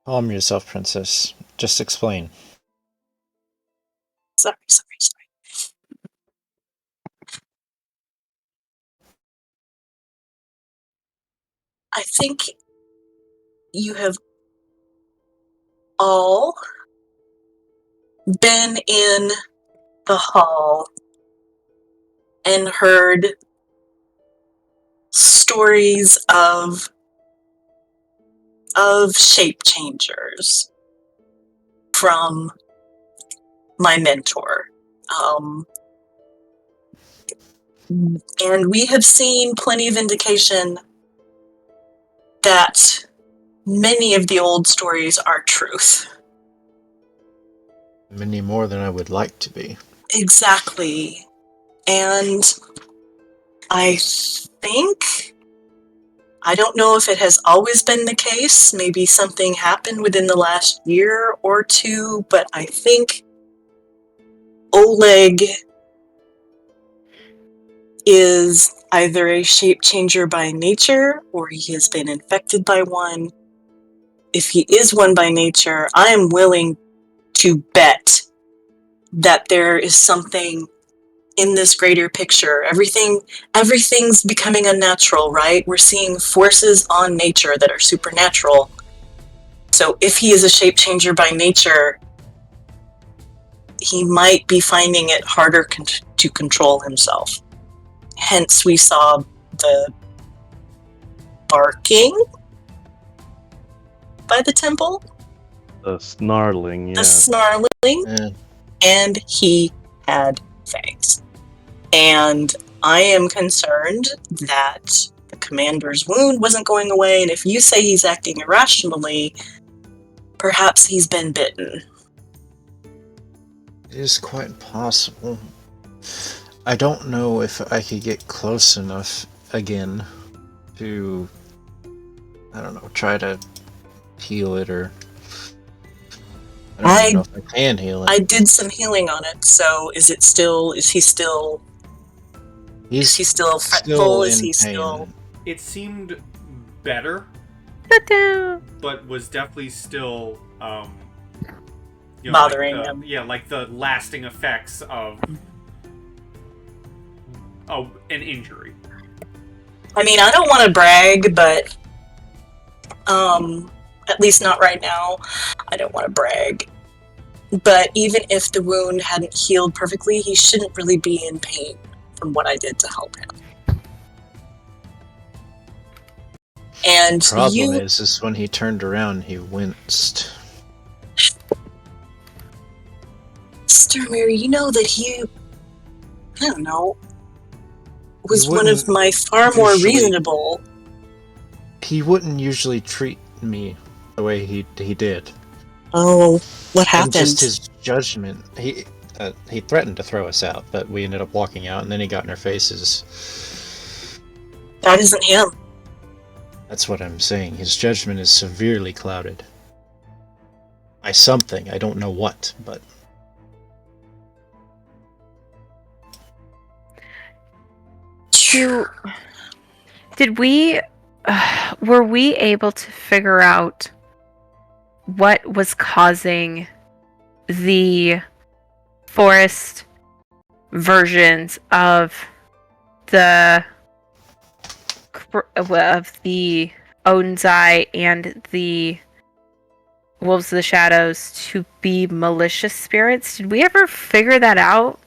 Calm yourself, princess. Just explain. Sorry. I think you have all been in the hall and heard stories of shape changers from my mentor. And we have seen plenty of indication that many of the old stories are truth. Many more than I would like to be. Exactly. And I think, I don't know if it has always been the case, maybe something happened within the last year or two, but I think Oleg is either a shape changer by nature or he has been infected by one. If he is one by nature, I am willing to bet that there is something in this greater picture. Everything's becoming unnatural, right? We're seeing forces on nature that are supernatural. So if he is a shape changer by nature, he might be finding it harder to control himself. Hence, we saw the barking by the temple, The snarling, yeah. the snarling, and he had fangs. And I am concerned that the commander's wound wasn't going away, and if you say he's acting irrationally, perhaps he's been bitten. It is quite possible. I don't know if I could get close enough again to, I don't know, try to heal it, or I don't even know if I can heal it. I did some healing on it, so is he still fretful? Is he still... It seemed better, but was definitely still bothering him. Yeah, like the lasting effects of an injury. I mean, I don't want to brag, but at least not right now. I don't want to brag. But even if the wound hadn't healed perfectly, he shouldn't really be in pain from what I did to help him. And the problem is when he turned around, he winced. Sturmir, you know that he, I don't know, was one of my far more reasonable... He wouldn't usually treat me the way he did. Oh, what happened? And just his judgment. He threatened to throw us out, but we ended up walking out, and then he got in our faces. That isn't him. That's what I'm saying. His judgment is severely clouded. By something. I don't know what, but... Did we... were we able to figure out what was causing the forest versions of the Odin's Eye and the Wolves of the Shadows to be malicious spirits. Did we ever figure that out?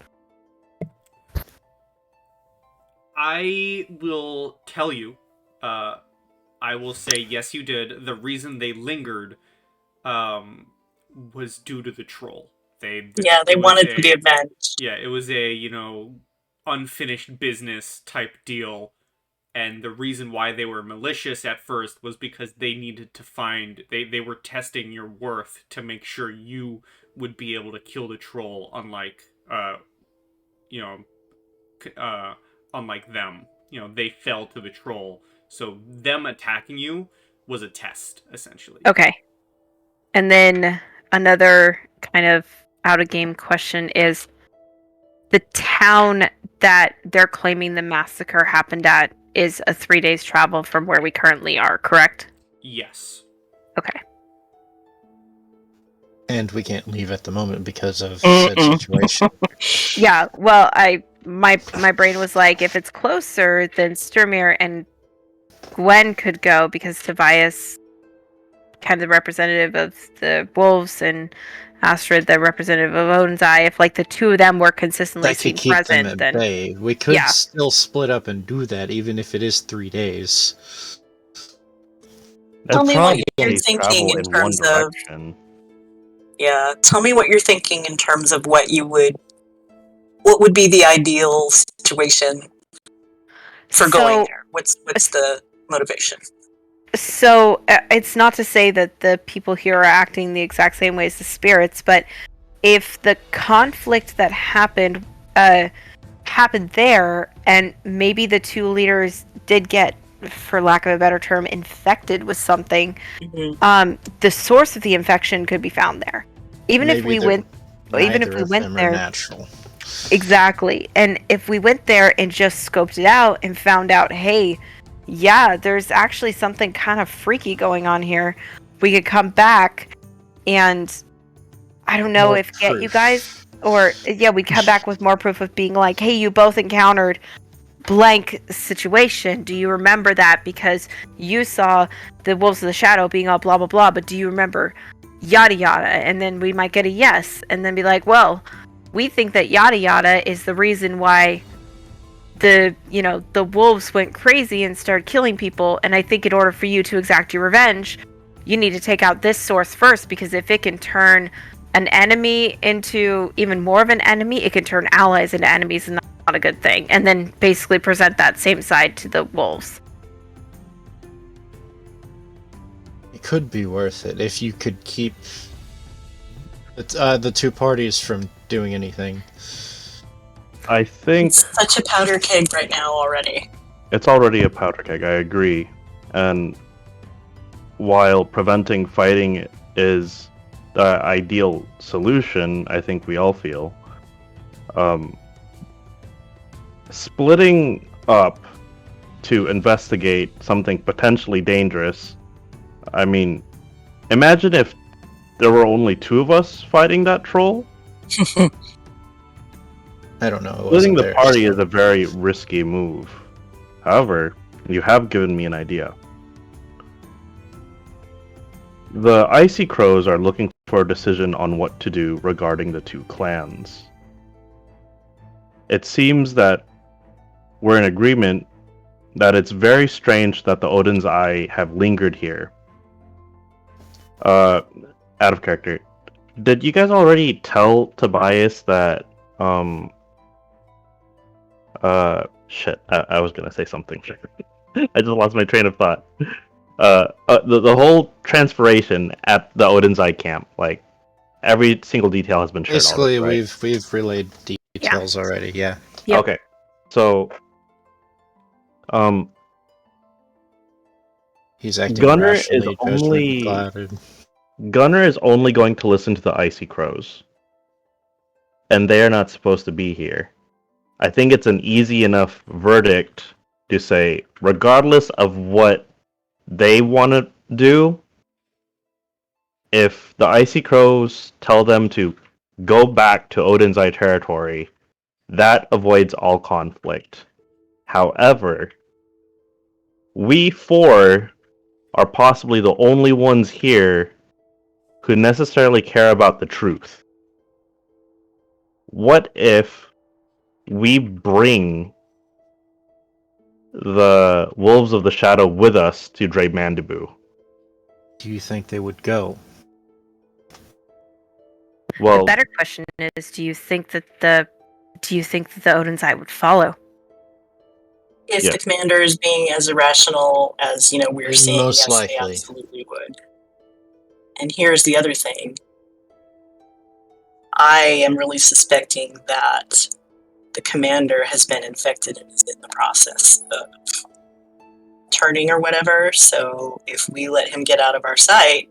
I will tell you. I will say yes, you did. The reason they lingered was due to the troll. They wanted to be avenged. Yeah, it was a unfinished business type deal. And the reason why they were malicious at first was because they needed to find... They were testing your worth to make sure you would be able to kill the troll, unlike unlike them. They fell to the troll. So them attacking you was a test, essentially. Okay. And then another kind of out-of-game question is, the town that they're claiming the massacre happened at is a 3 days travel from where we currently are, correct? Yes. Okay. And we can't leave at the moment because of said situation. Yeah, well, my brain was like, if it's closer, then Sturmir and Gwen could go, because Tobias, kind of the representative of the wolves, and Astrid, the representative of Odin's Eye, if like the two of them were consistently That seen could keep present, them at then bay. We could yeah. still split up and do that, even if it is 3 days. Tell me what you're Probably thinking travel in terms one of- direction. Yeah, tell me what you're thinking in terms of what would be the ideal situation for going there. What's the motivation? So it's not to say that the people here are acting the exact same way as the spirits, but if the conflict that happened there, and maybe the two leaders did get, for lack of a better term, infected with something, the source of the infection could be found there. Even if we went there, natural. Exactly. And if we went there and just scoped it out and found out, hey, yeah, there's actually something kind of freaky going on here, we could come back and, I don't know, get you guys, or we come back with more proof of being like, hey, you both encountered blank situation. Do you remember that? Because you saw the Wolves of the Shadow being all blah, blah, blah, but do you remember yada, yada? And then we might get a yes, and then be like, well, we think that yada, yada is the reason why the wolves went crazy and started killing people, and I think in order for you to exact your revenge, you need to take out this source first, because if it can turn an enemy into even more of an enemy, it can turn allies into enemies, and that's not a good thing. And then basically present that same side to the wolves. It could be worth it if you could keep the two parties from doing anything. I think It's such a powder keg right now already. it's already a powder keg, I agree. And while preventing fighting is the ideal solution, I think we all feel, splitting up to investigate something potentially dangerous, I mean, imagine if there were only two of us fighting that troll. I don't know. Splitting the party is a very risky move. However, you have given me an idea. The Icy Crows are looking for a decision on what to do regarding the two clans. It seems that we're in agreement that it's very strange that the Odin's Eye have lingered here. Out of character. Did you guys already tell Tobias that, shit, I was gonna say something. I just lost my train of thought. The whole transformation at the Odin's Eye camp, like, every single detail has been shared. Basically, already, right? we've relayed details already. Yeah. Yep. Okay, so, He's acting Gunnar rationally, Gunnar is only going to listen to the Icy Crows, and they are not supposed to be here. I think it's an easy enough verdict to say, regardless of what they want to do, if the Icy Crows tell them to go back to Odin's Eye territory, that avoids all conflict. However, we four are possibly the only ones here who necessarily care about the truth. What if we bring the Wolves of the Shadow with us to Dre Mandibu? Do you think they would go? Well, The better question is, do you think that the Odin's Eye would follow? If Yeah. the commander is being as irrational as, we're seeing, Most yes, likely. they absolutely would. And here's the other thing. I am really suspecting that the commander has been infected and is in the process of turning or whatever. So if we let him get out of our sight,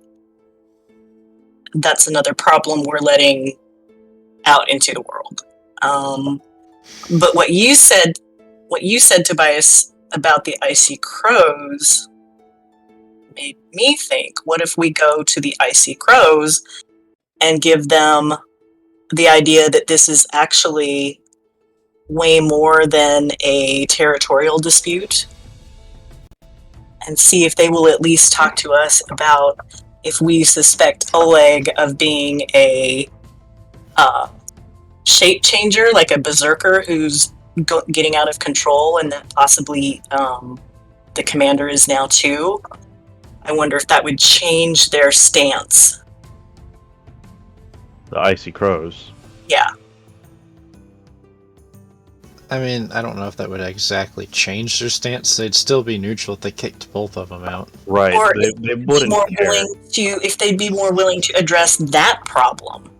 that's another problem we're letting out into the world. But what you said, Tobias, about the Icy Crows made me think, what if we go to the Icy Crows and give them the idea that this is actually way more than a territorial dispute, and see if they will at least talk to us about if we suspect Oleg of being a shape changer, like a berserker who's getting out of control, and that possibly the commander is now too. I wonder if that would change their stance. the Icy Crows. Yeah. I mean, I don't know if that would exactly change their stance. They'd still be neutral if they kicked both of them out. Right, Or they wouldn't care. if they'd be more willing to address that problem.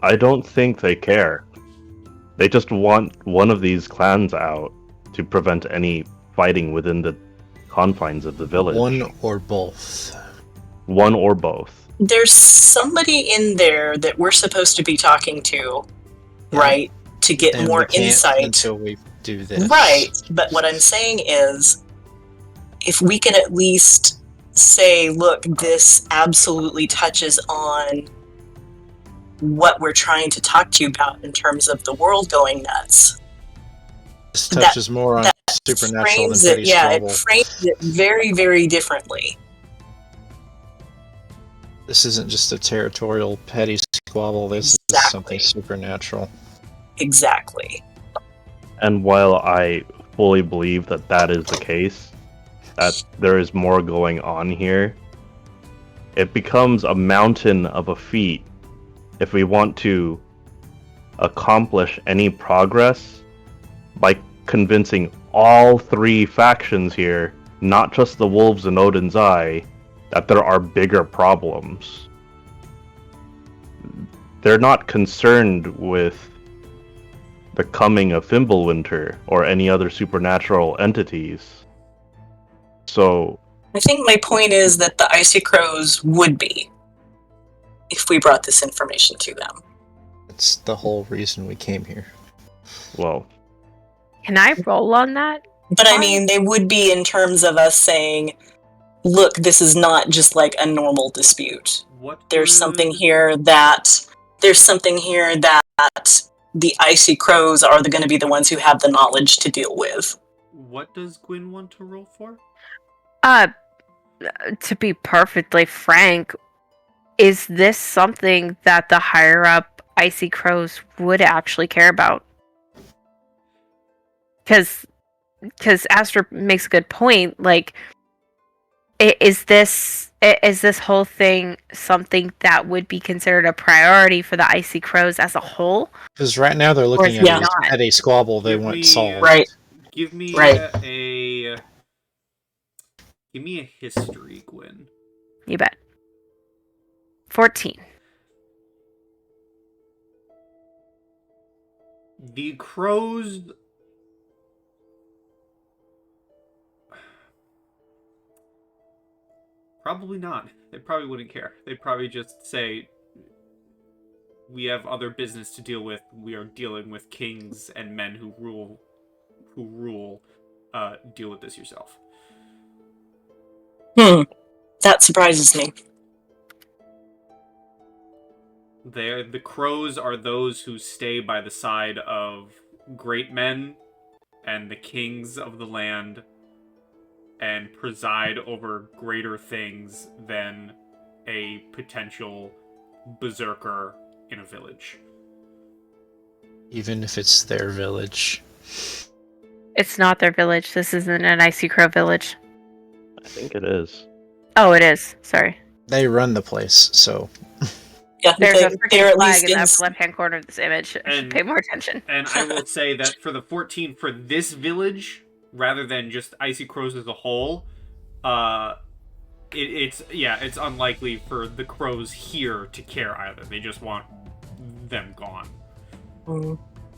I don't think they care. They just want one of these clans out to prevent any fighting within the confines of the village. One or both. One or both. There's somebody in there that we're supposed to be talking to, right? To get And more we can't insight. until we do this. Right, but what I'm saying is, if we can at least say, look, this absolutely touches on what we're trying to talk to you about in terms of the world going nuts. This touches more on supernatural than petty squabble. It frames it very, very differently. This isn't just a territorial petty squabble. This is something supernatural. Exactly. And while I fully believe that that is the case, that there is more going on here, it becomes a mountain of a feat if we want to accomplish any progress by convincing all three factions here, not just the Wolves and Odin's Eye, that there are bigger problems. They're not concerned with the coming of Fimbulwinter or any other supernatural entities. So I think my point is that the Icy Crows would be, if we brought this information to them. It's the whole reason we came here. well, Can I roll on that? But I mean, they would be in terms of us saying, look, this is not just like a normal dispute. There's something here that the Icy Crows are going to be the ones who have the knowledge to deal with. What does Gwyn want to roll for? To be perfectly frank, is this something that the higher up Icy Crows would actually care about? Because Astra makes a good point. Like, is this whole thing something that would be considered a priority for the Icy Crows as a whole? Because right now they're looking at it as a squabble they want solved. Right. Give me Right. Give me a history, Gwyn. You bet. 14. The crows... Probably not. They probably wouldn't care. They'd probably just say, we have other business to deal with. We are dealing with kings and men who rule. Deal with this yourself. That surprises me. The crows are those who stay by the side of great men and the kings of the land and preside over greater things than a potential berserker in a village. Even if it's their village. It's not their village. This isn't an Icy Crow village. I think it is. Oh, it is. Sorry. They run the place, so... Yeah, There's a they're freaking at flag least in the in... upper left-hand corner of this image. I should pay more attention. And I will say that for the 14 for this village, rather than just Icy Crows as a whole, it's unlikely for the crows here to care either. They just want them gone.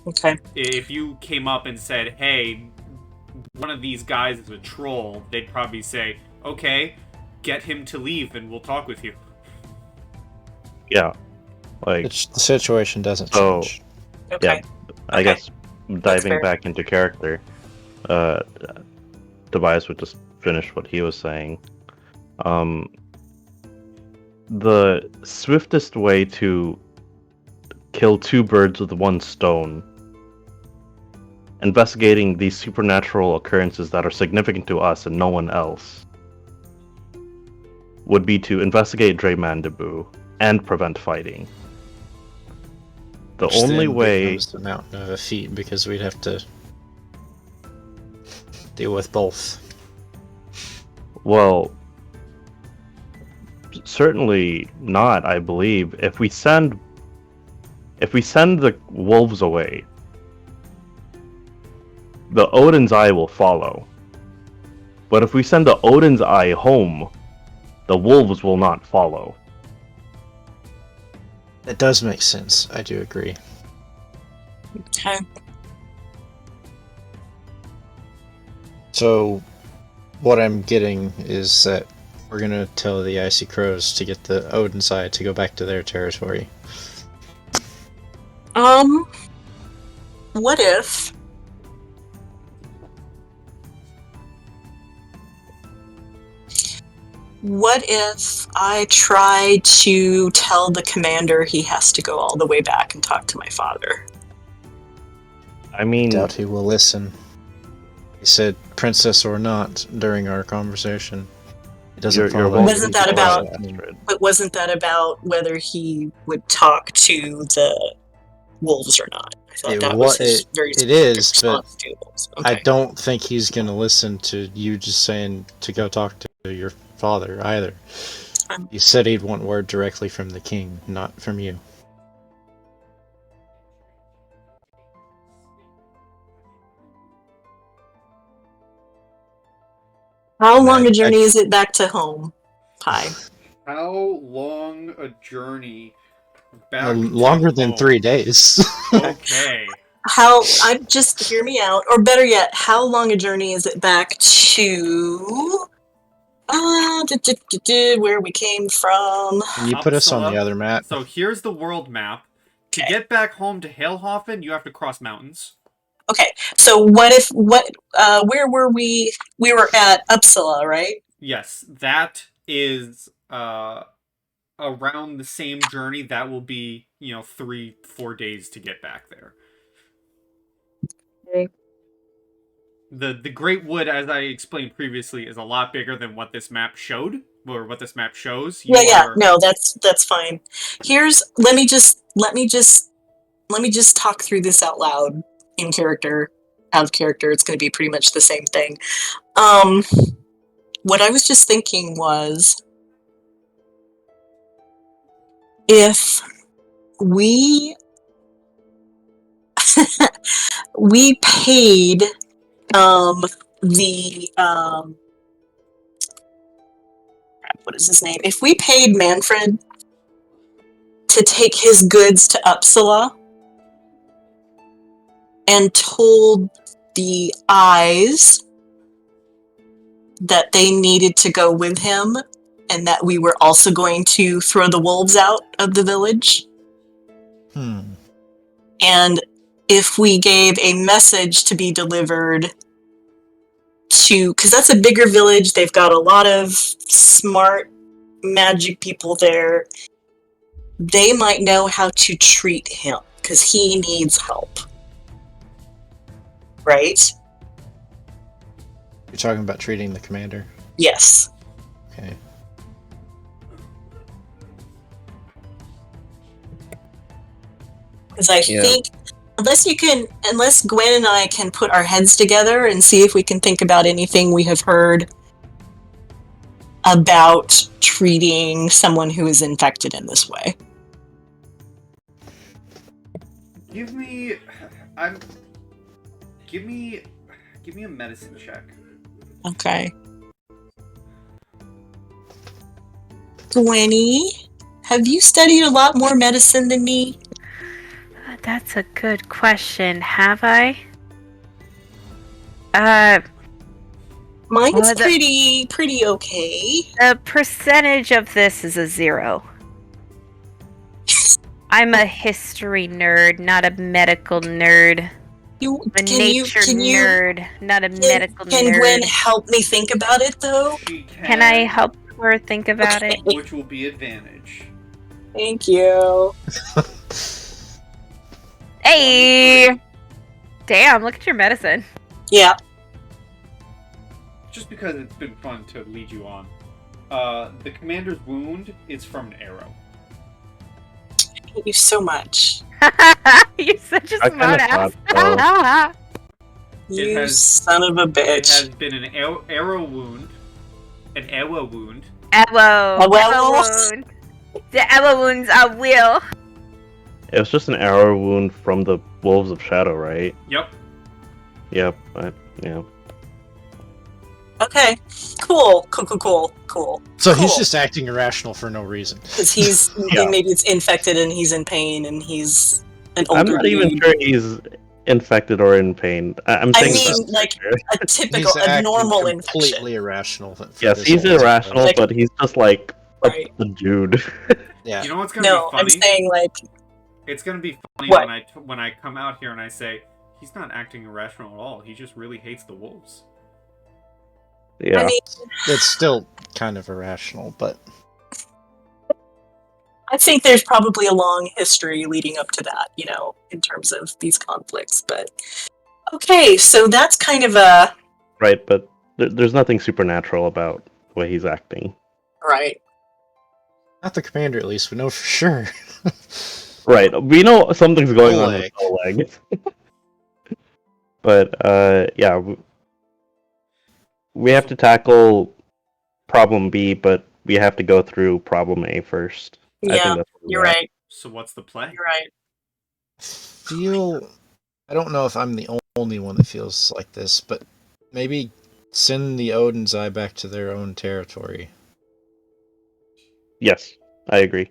Okay. If you came up and said, hey, one of these guys is a troll, they'd probably say, okay, get him to leave and we'll talk with you. Yeah. Like, the situation doesn't So- change. Okay. I guess diving fair. back into character, Tobias would just finish what he was saying. The swiftest way to kill two birds with one stone, investigating these supernatural occurrences that are significant to us and no one else, would be to investigate Dre Mandibu and prevent fighting. The Which only then way... becomes a mountain of a feat, because we'd have to deal with both. Well, certainly not, I believe. If we send the wolves away, the Odin's Eye will follow. But if we send the Odin's Eye home, the wolves will not follow. That does make sense. I do agree. Okay. So, what I'm getting is that we're gonna tell the Icy Crows to get the Odin's Eye to go back to their territory. What if... What if I try to tell the commander he has to go all the way back and talk to my father? I mean, Doubt he will listen. He said princess or not during our conversation. It doesn't You're follow welcome Wasn't that to about- try Astrid. But wasn't that about whether he would talk to the wolves or not? I thought It that wa- was his it- very it specific is, but response to wolves. I Okay. don't think he's gonna listen to you just saying to go talk to your father either. He said he'd want word directly from the king, not from you. How long I- a journey is it back to home? Hi. How long a journey back to Longer than home? 3 days. Okay. Just hear me out, or better yet, how long a journey is it back to where we came from? Can you put us on the Uppsala. other map? So here's the world map. To Okay. get back home to Hailhofen, you have to cross mountains. Okay, so where were we? We were at Uppsala, right? Yes, that is around the same journey. That will be, 3-4 days to get back there. Okay. The Great Wood, as I explained previously, is a lot bigger than what this map showed, or what this map shows. No, that's fine. Let me just talk through this out loud, in character, out of character. It's going to be pretty much the same thing. What I was just thinking was, if we we paid what is his name? If we paid Manfred to take his goods to Uppsala and told the eyes that they needed to go with him and that we were also going to throw the wolves out of the village, and if we gave a message to be delivered to, because that's a bigger village, they've got a lot of smart magic people there, they might know how to treat him, because he needs help. Right? You're talking about treating the commander? Yes. Okay. Because I think, unless Gwen and I can put our heads together and see if we can think about anything we have heard about treating someone who is infected in this way. Give me a medicine check. Okay. Gwenny, have you studied a lot more medicine than me? That's a good question. Have I? Mine's pretty okay. The percentage of this is a 0. I'm a history nerd, not a medical nerd. I'm a nature nerd, not a medical nerd. Can Gwen help me think about it, though? She can. Can I help her think about it? Which will be advantage. Thank you. Hey! Damn, look at your medicine. Yeah. Just because it's been fun to lead you on. The commander's wound is from an arrow. I hate you so much. You're such a I kinda smartass. You son of a It bitch. has been an arrow wound. An arrow wound. Ewo wound. The Ewo wounds are real. It was just an arrow wound from the Wolves of Shadow, right? Yep. Yep. Yeah. Okay. Cool. So he's just acting irrational for no reason. Because he's maybe it's infected and he's in pain and he's an older I'm not even dude. sure he's infected or in pain. I mean, like a typical, He's a acting normal completely infection. irrational. yes, he's irrational, but he's just like Right. a dude. Yeah. You know what's gonna No, be funny? I'm saying like It's gonna be funny What? when I come out here and I say he's not acting irrational at all. He just really hates the wolves. Yeah. I mean, It's still kind of irrational, but I think there's probably a long history leading up to that, you know, in terms of these conflicts. But okay, so that's kind of a Right, but there's nothing supernatural about the way he's acting. right. not the commander at least. We know for sure. Right, we know something's going on with Oleg. Oleg. But, yeah. We have to tackle problem B, but we have to go through problem A first. I think Yeah, that's what you're we're at. right. So what's the play? You're right. I don't know if I'm the only one that feels like this, but maybe send the Odin's Eye back to their own territory. Yes, I agree.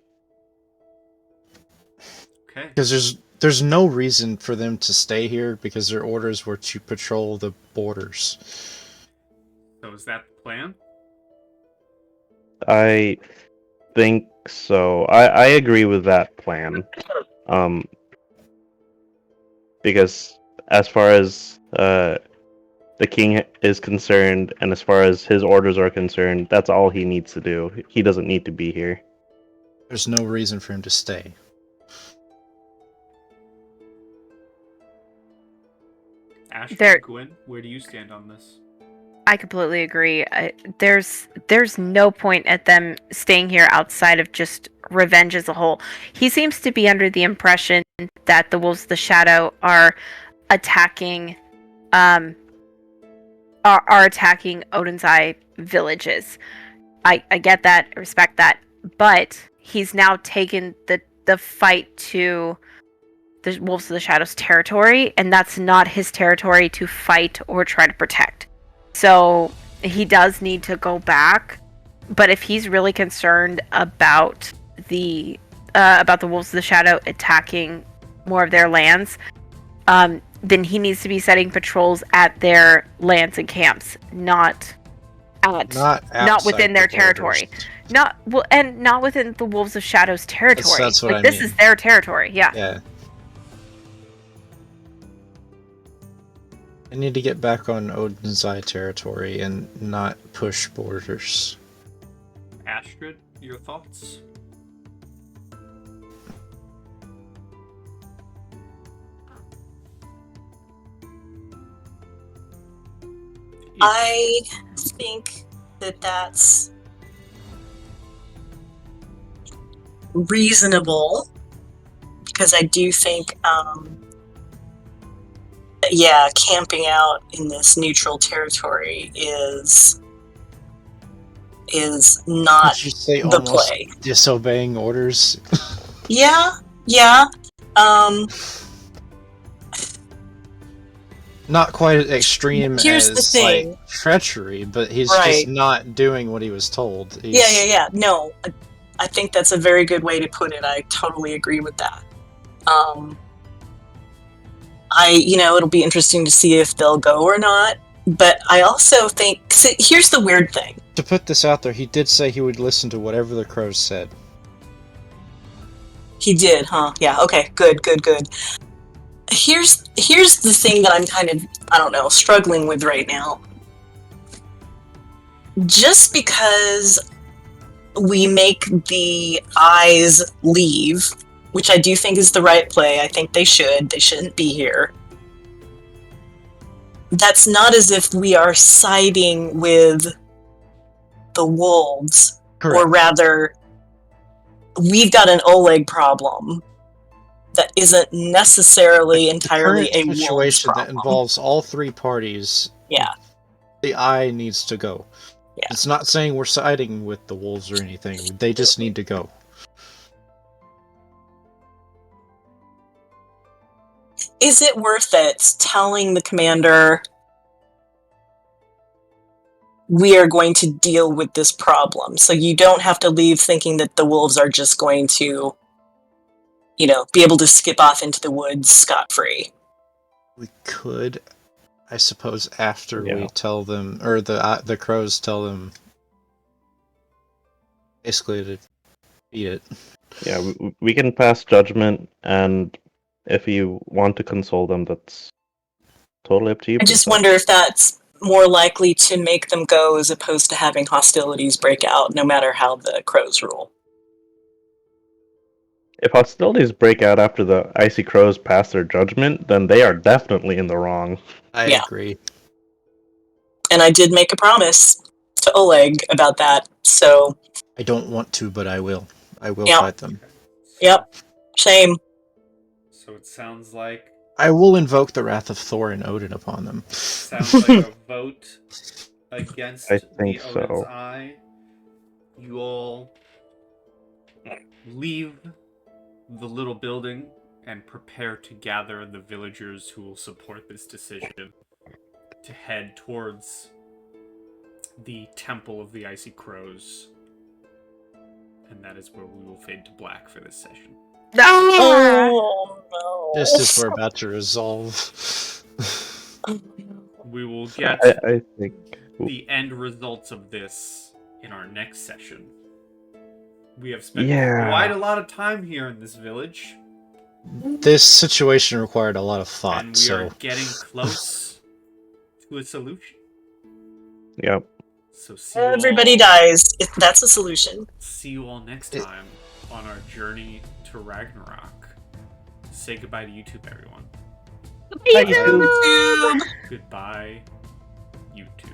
Okay. Because there's no reason for them to stay here because their orders were to patrol the borders. So is that the plan? I think so. I agree with that plan. Because as far as the king is concerned, and as far as his orders are concerned, that's all he needs to do. He doesn't need to be here. There's no reason for him to stay. Ashley, Gwen, where do you stand on this? I completely agree. There's no point at them staying here outside of just revenge as a whole. He seems to be under the impression that the Wolves of the Shadow are attacking, are attacking Odin's Eye villages. I get that, I respect that, but he's now taken the fight to the Wolves of the Shadow's territory, and that's not his territory to fight or try to protect. So he does need to go back, but if he's really concerned about the Wolves of the Shadow attacking more of their lands, then he needs to be setting patrols at their lands and camps, not within their territory. Not within the Wolves of Shadow's territory. That's what I this mean. is their territory. Yeah. I need to get back on Odin's Eye territory and not push borders. Astrid, Your thoughts? I think that that's reasonable, because I do think, yeah, camping out in this neutral territory is not Did you say the almost play. disobeying orders? Yeah. Not quite as extreme Here's the as thing. like treachery, but he's Right. just not doing what he was told. Yeah. No, I think that's a very good way to put it. I totally agree with that. It'll be interesting to see if they'll go or not. But I also think, here's the weird thing. To put this out there, he did say he would listen to whatever the crows said. He did, huh? Yeah. Okay. Good. Here's the thing that I'm kind of, I don't know, struggling with right now. Just because we make the eyes leave, which I do think is the right play. I think they shouldn't be here. That's not as if we are siding with the wolves. Correct. Or rather, we've got an Oleg problem that isn't necessarily entirely a wolves situation problem. that involves all three parties. Yeah. The eye needs to go. Yeah. It's not saying we're siding with the wolves or anything. They just need to go. Is it worth it telling the commander, we are going to deal with this problem, so you don't have to leave thinking that the wolves are just going to, be able to skip off into the woods scot-free? We could, I suppose, after we tell them, or the crows tell them, basically to eat it. Yeah, we can pass judgment, and if you want to console them, that's totally up to you. I just wonder if that's more likely to make them go as opposed to having hostilities break out, no matter how the crows rule. If hostilities break out after the Icy Crows pass their judgment, then they are definitely in the wrong. I agree. And I did make a promise to Oleg about that, so... I don't want to, but I will. I will fight them. Yep. Shame. So it sounds like... I will invoke the wrath of Thor and Odin upon them. Sounds like a vote against I think the Odin's so. Eye. You all leave the little building and prepare to gather the villagers who will support this decision to head towards the Temple of the Icy Crows. And that is where we will fade to black for this session. Oh, no. Just as we're about to resolve. We will get I think the end results of this in our next session. We have spent quite a lot of time here in this village. This situation required a lot of thought, and we are getting close to a solution. Yep. So see you Everybody all, dies. That's a solution. See you all next time on our journey to Ragnarok. Say goodbye to YouTube, everyone. Bye, YouTube. Goodbye, YouTube.